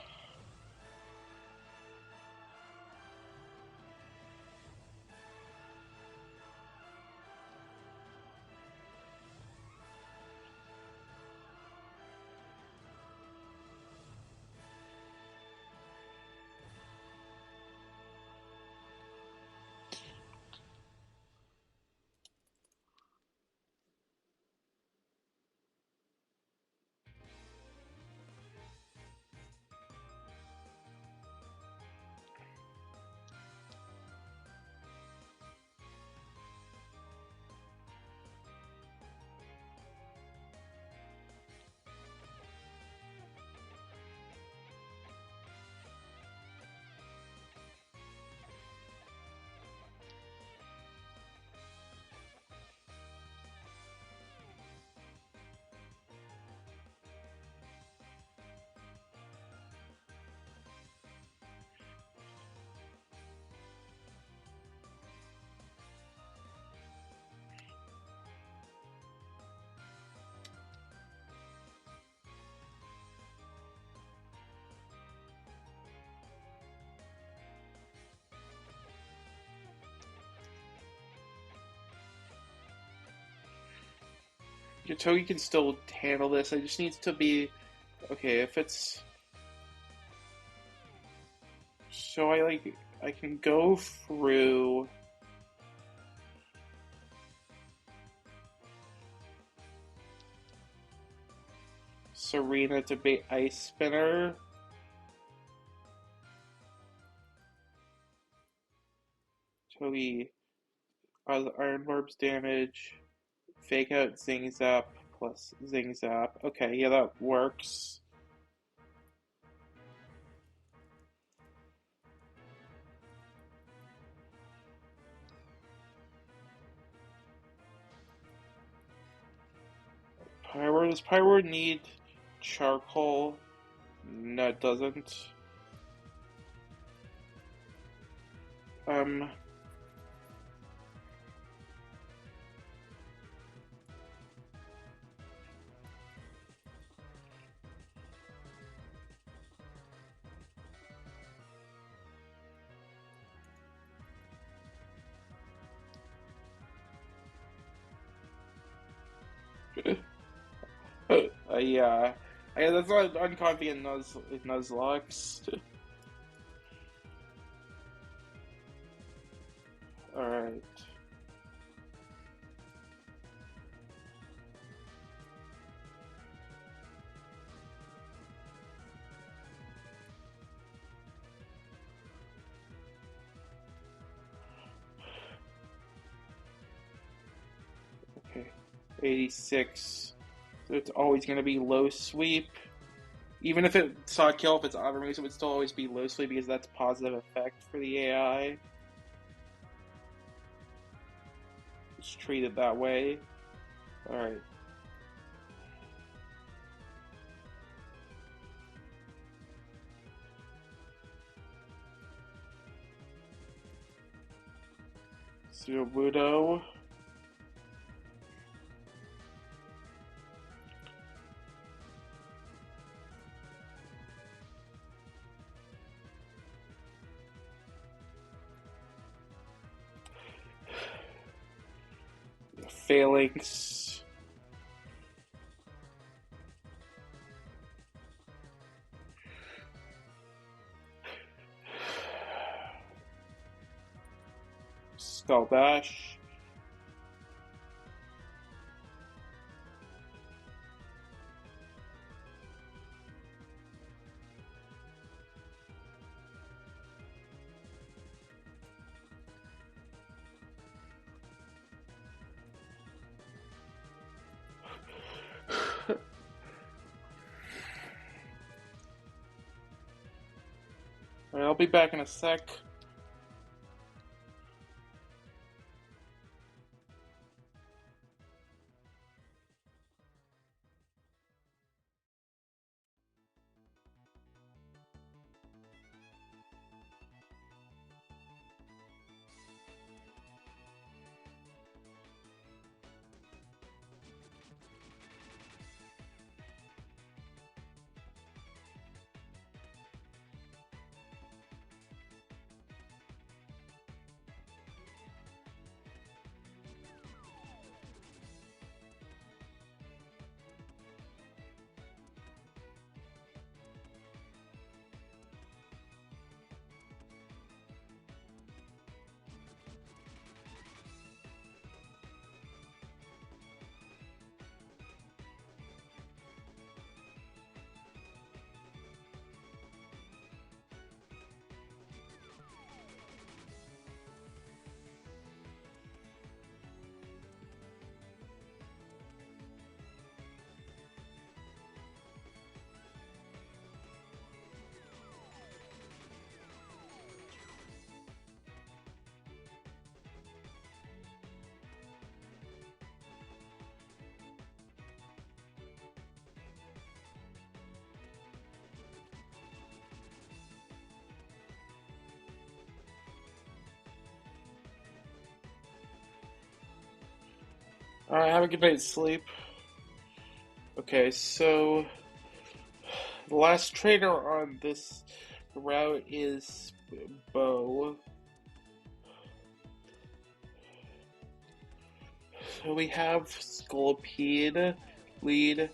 Your Togi can still handle this. It just needs to be okay. If it's so, I can go through Serena to bait Ice Spinner. Togi Iron Barb's damage. Fake out Zing Zap plus Zing Zap. Okay, yeah, that works. Does Pyro need charcoal? No, it doesn't. Um, yeah. That's not unconfident Nuzlocke. Alright. Okay. 86. So it's always going to be low sweep. Even if it saw kill, if it's auto moves, it would still always be low sweep because that's positive effect for the AI. It's treated that way. Alright. Sudobudo. Phalanx. Skull Bash. Alright, I'll be back in a sec. Alright, have a good night's sleep. Okay, so the last trainer on this route is Bo. So we have Scolipede lead.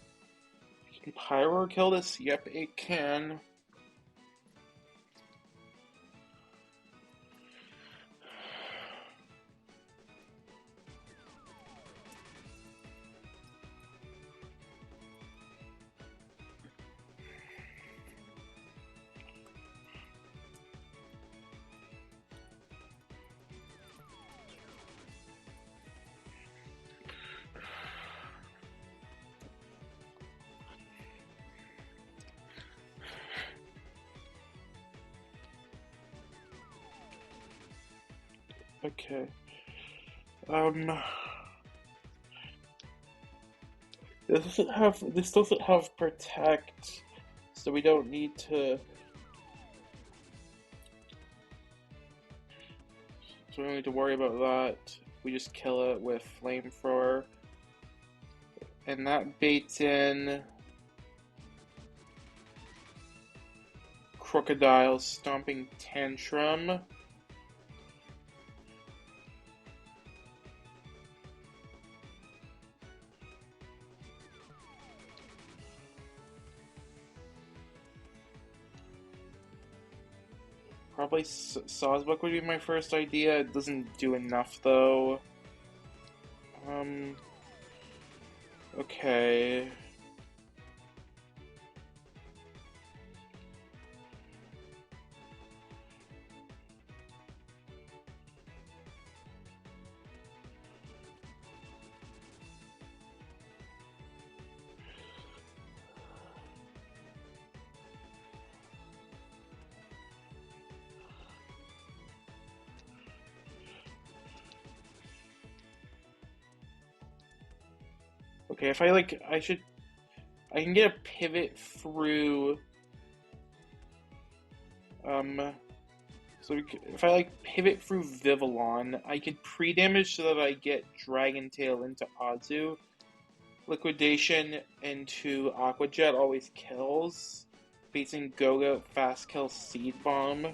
Can Pyro kill this? Yep, it can. Okay. This doesn't have protect, so we don't need to. So we don't need to worry about that. We just kill it with flamethrower, and that baits in Crocodile Stomping Tantrum. Probably Sawsbuck would be my first idea. It doesn't do enough though. Okay. Okay, if I can get a pivot through, if I pivot through Vivillon, I could pre-damage so that I get Dragon Tail into Azu. Liquidation into Aqua Jet always kills. Facing Go-Go, Fast Kill, Seed Bomb.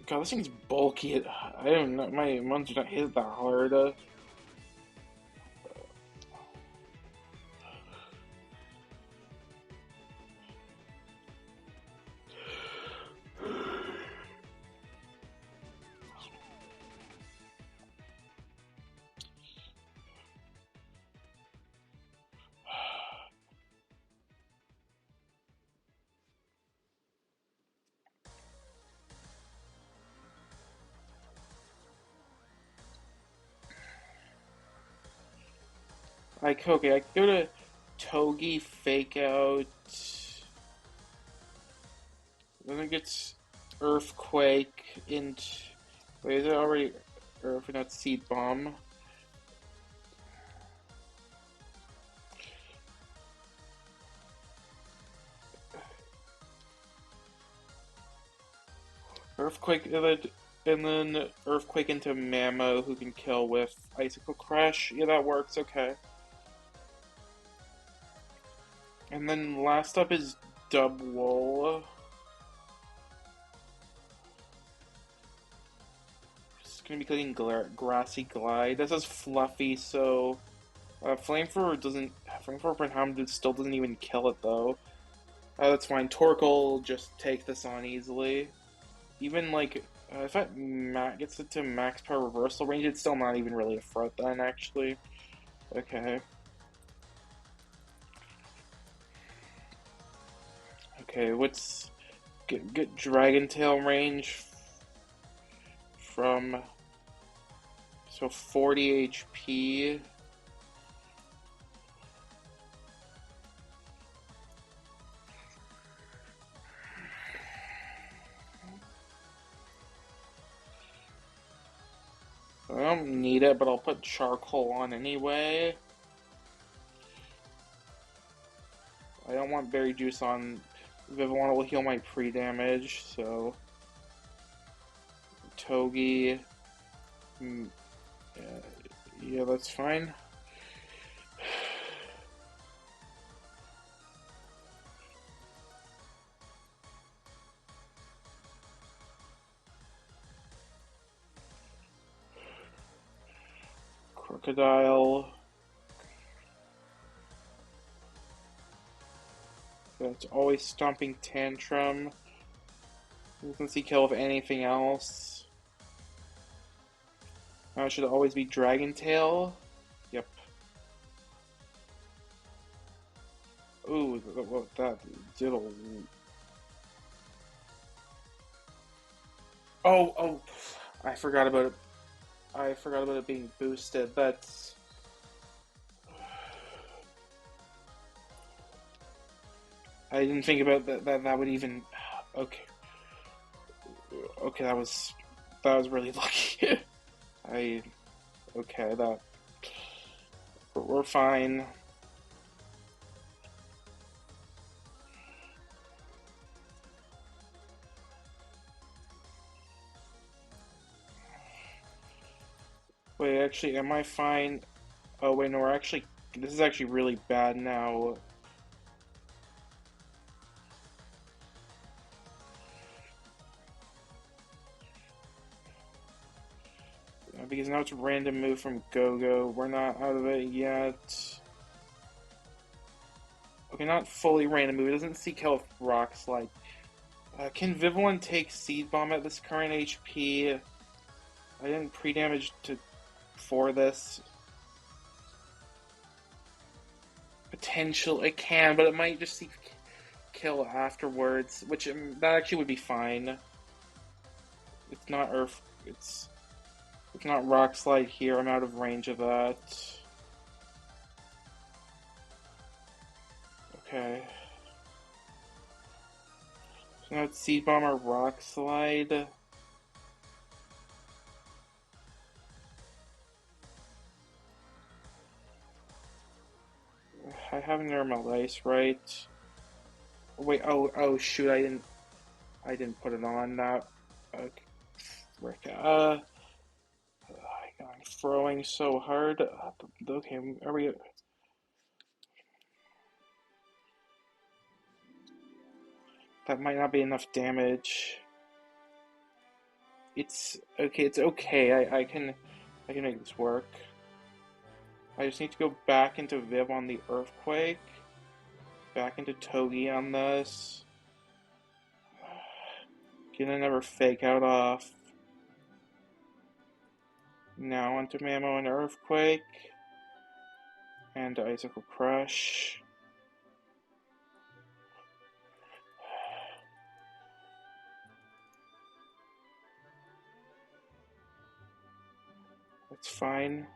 God, this thing's bulky. I don't know. My monster don't hit that hard. Okay, I could go to Togi, Fake Out. Then it gets Earthquake into. Wait, is it already Earth and not Seed Bomb? Earthquake, and then Earthquake into Mamo, who can kill with Icicle Crush. Yeah, that works, okay. And then last up is Dubwool. It's gonna be clicking Grassy Glide. This is Fluffy, so Flamethrower doesn't. Flamethrower from Hound still doesn't even kill it though. That's fine. Torque will just take this on easily. Even like if that gets it to max power reversal range, it's still not even really a threat then. Actually, okay. Okay, what's get Dragon Tail range from 40 HP. I don't need it, but I'll put Charcoal on anyway. I don't want Berry Juice on. Vivillon will heal my pre-damage, so Togi. Yeah, that's fine. Crocodile. That's always Stomping Tantrum. Doesn't see kill with anything else. Now it should always be Dragon Tail. Yep. Ooh, what that diddle. Oh, I forgot about it. I forgot about it being boosted. That's. I didn't think about that would even. Okay. Okay, that was really lucky. Okay, that we're fine. Wait, actually, am I fine? Oh wait, no, we're actually. This is actually really bad now. Because now it's a random move from Go-Go. We're not out of it yet. Okay, not fully random move. It doesn't seek health with Rock Slide. Can Vivillon take Seed Bomb at this current HP? I didn't pre-damage for this. Potential, it can, but it might just seek kill afterwards, which that actually would be fine. It's not Earth. It's not Rock Slide here. I'm out of range of that. Okay. So now it's Seed Bomb or Rock Slide. I have normal ice, right? Wait, oh shoot, I didn't put it on that. Okay, frick. I'm throwing so hard. Okay, are we? That might not be enough damage. It's okay. It's okay. I can make this work. I just need to go back into Viv on the Earthquake. Back into Togi on this. Get another Fake Out off. Now onto Mamo and Earthquake. And Icicle Crush. That's fine.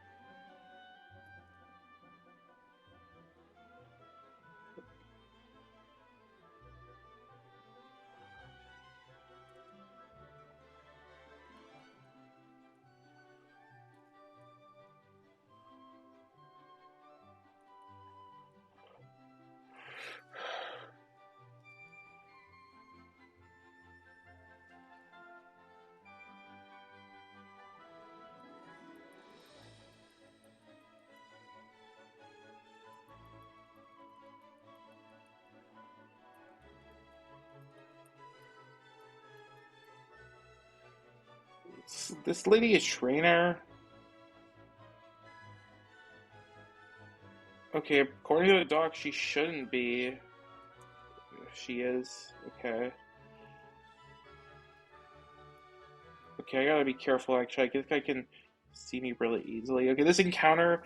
this lady a trainer? Okay, according to the doc, she shouldn't be. She is. Okay. Okay, I gotta be careful. Actually, this guy can see me really easily. Okay, this encounter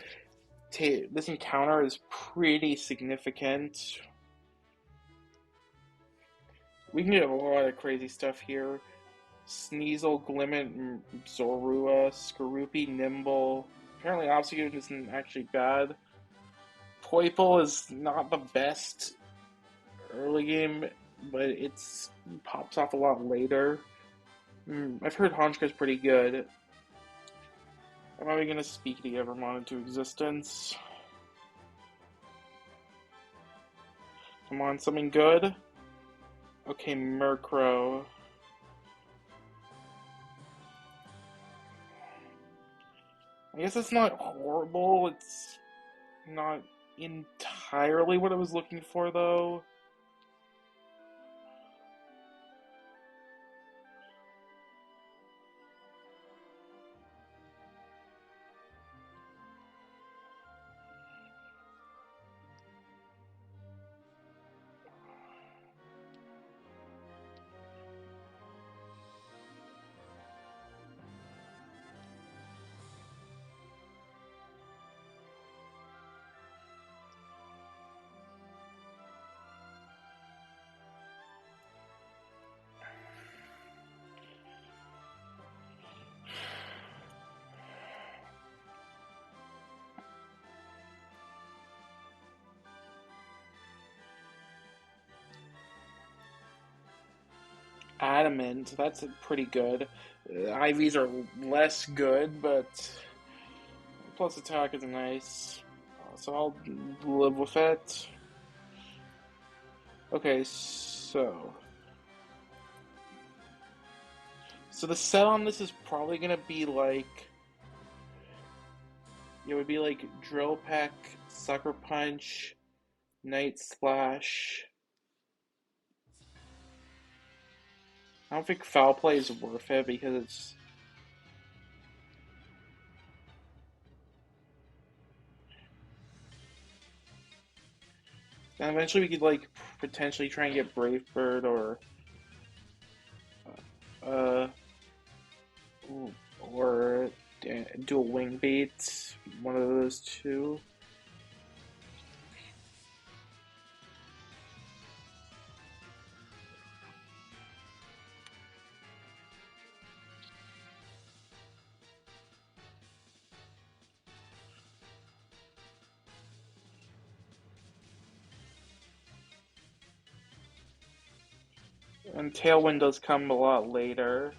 is pretty significant. We can get a lot of crazy stuff here. Sneasel, Glimmet, Zorua, Skorupi, Nimble. Apparently, Obstagoon isn't actually bad. Poipole is not the best early game, but it pops off a lot later. I've heard Honchka's pretty good. Am I going to speak the Evermon into existence? Come on, something good? Okay, Murkrow. I guess it's not horrible. It's not entirely what I was looking for, though. Adamant, that's pretty good. IVs are less good, but plus attack is nice. So I'll live with it. Okay, so the set on this is probably gonna be like it would be like Drill Peck, Sucker Punch, Night Slash. I don't think Foul Play is worth it because it's. And eventually we could like potentially try and get Brave Bird or uh or do a Wing Bait, one of those two. And Tailwind does come a lot later.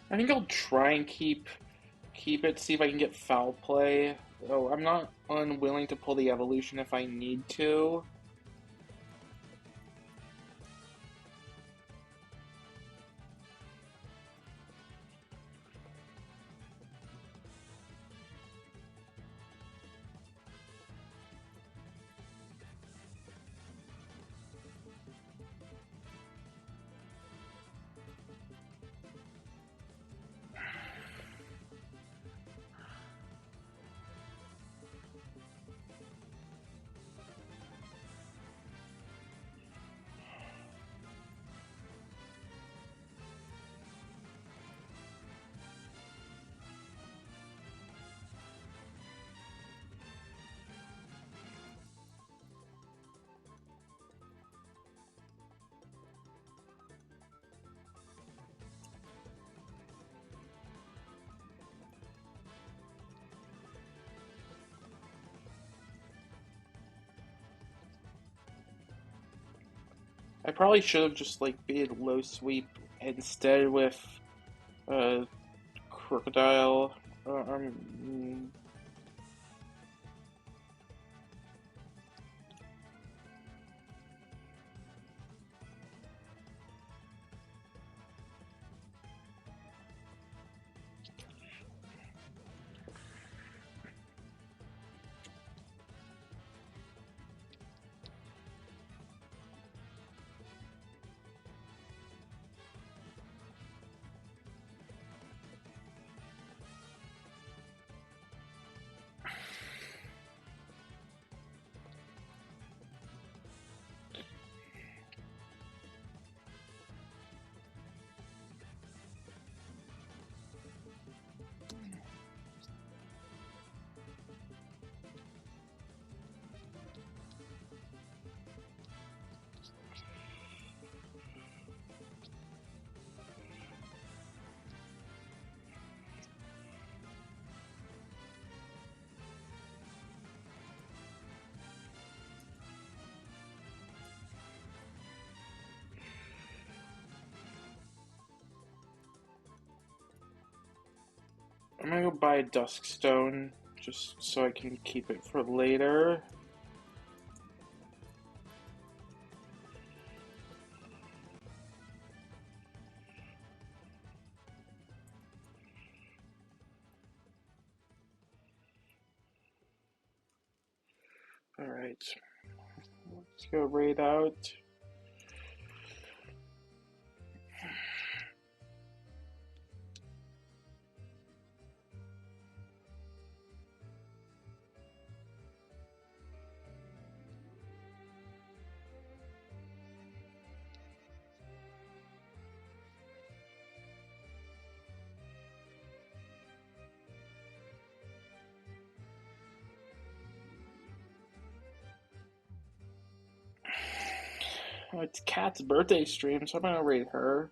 I think I'll try and keep it, see if I can get Foul Play. Oh, I'm not unwilling to pull the evolution if I need to. I probably should have just like bid low sweep instead with uh crocodile. Um, I'm gonna go buy a Duskstone just so I can keep it for later. Alright, let's go raid out. Oh, it's Kat's birthday stream, so I'm gonna raid her.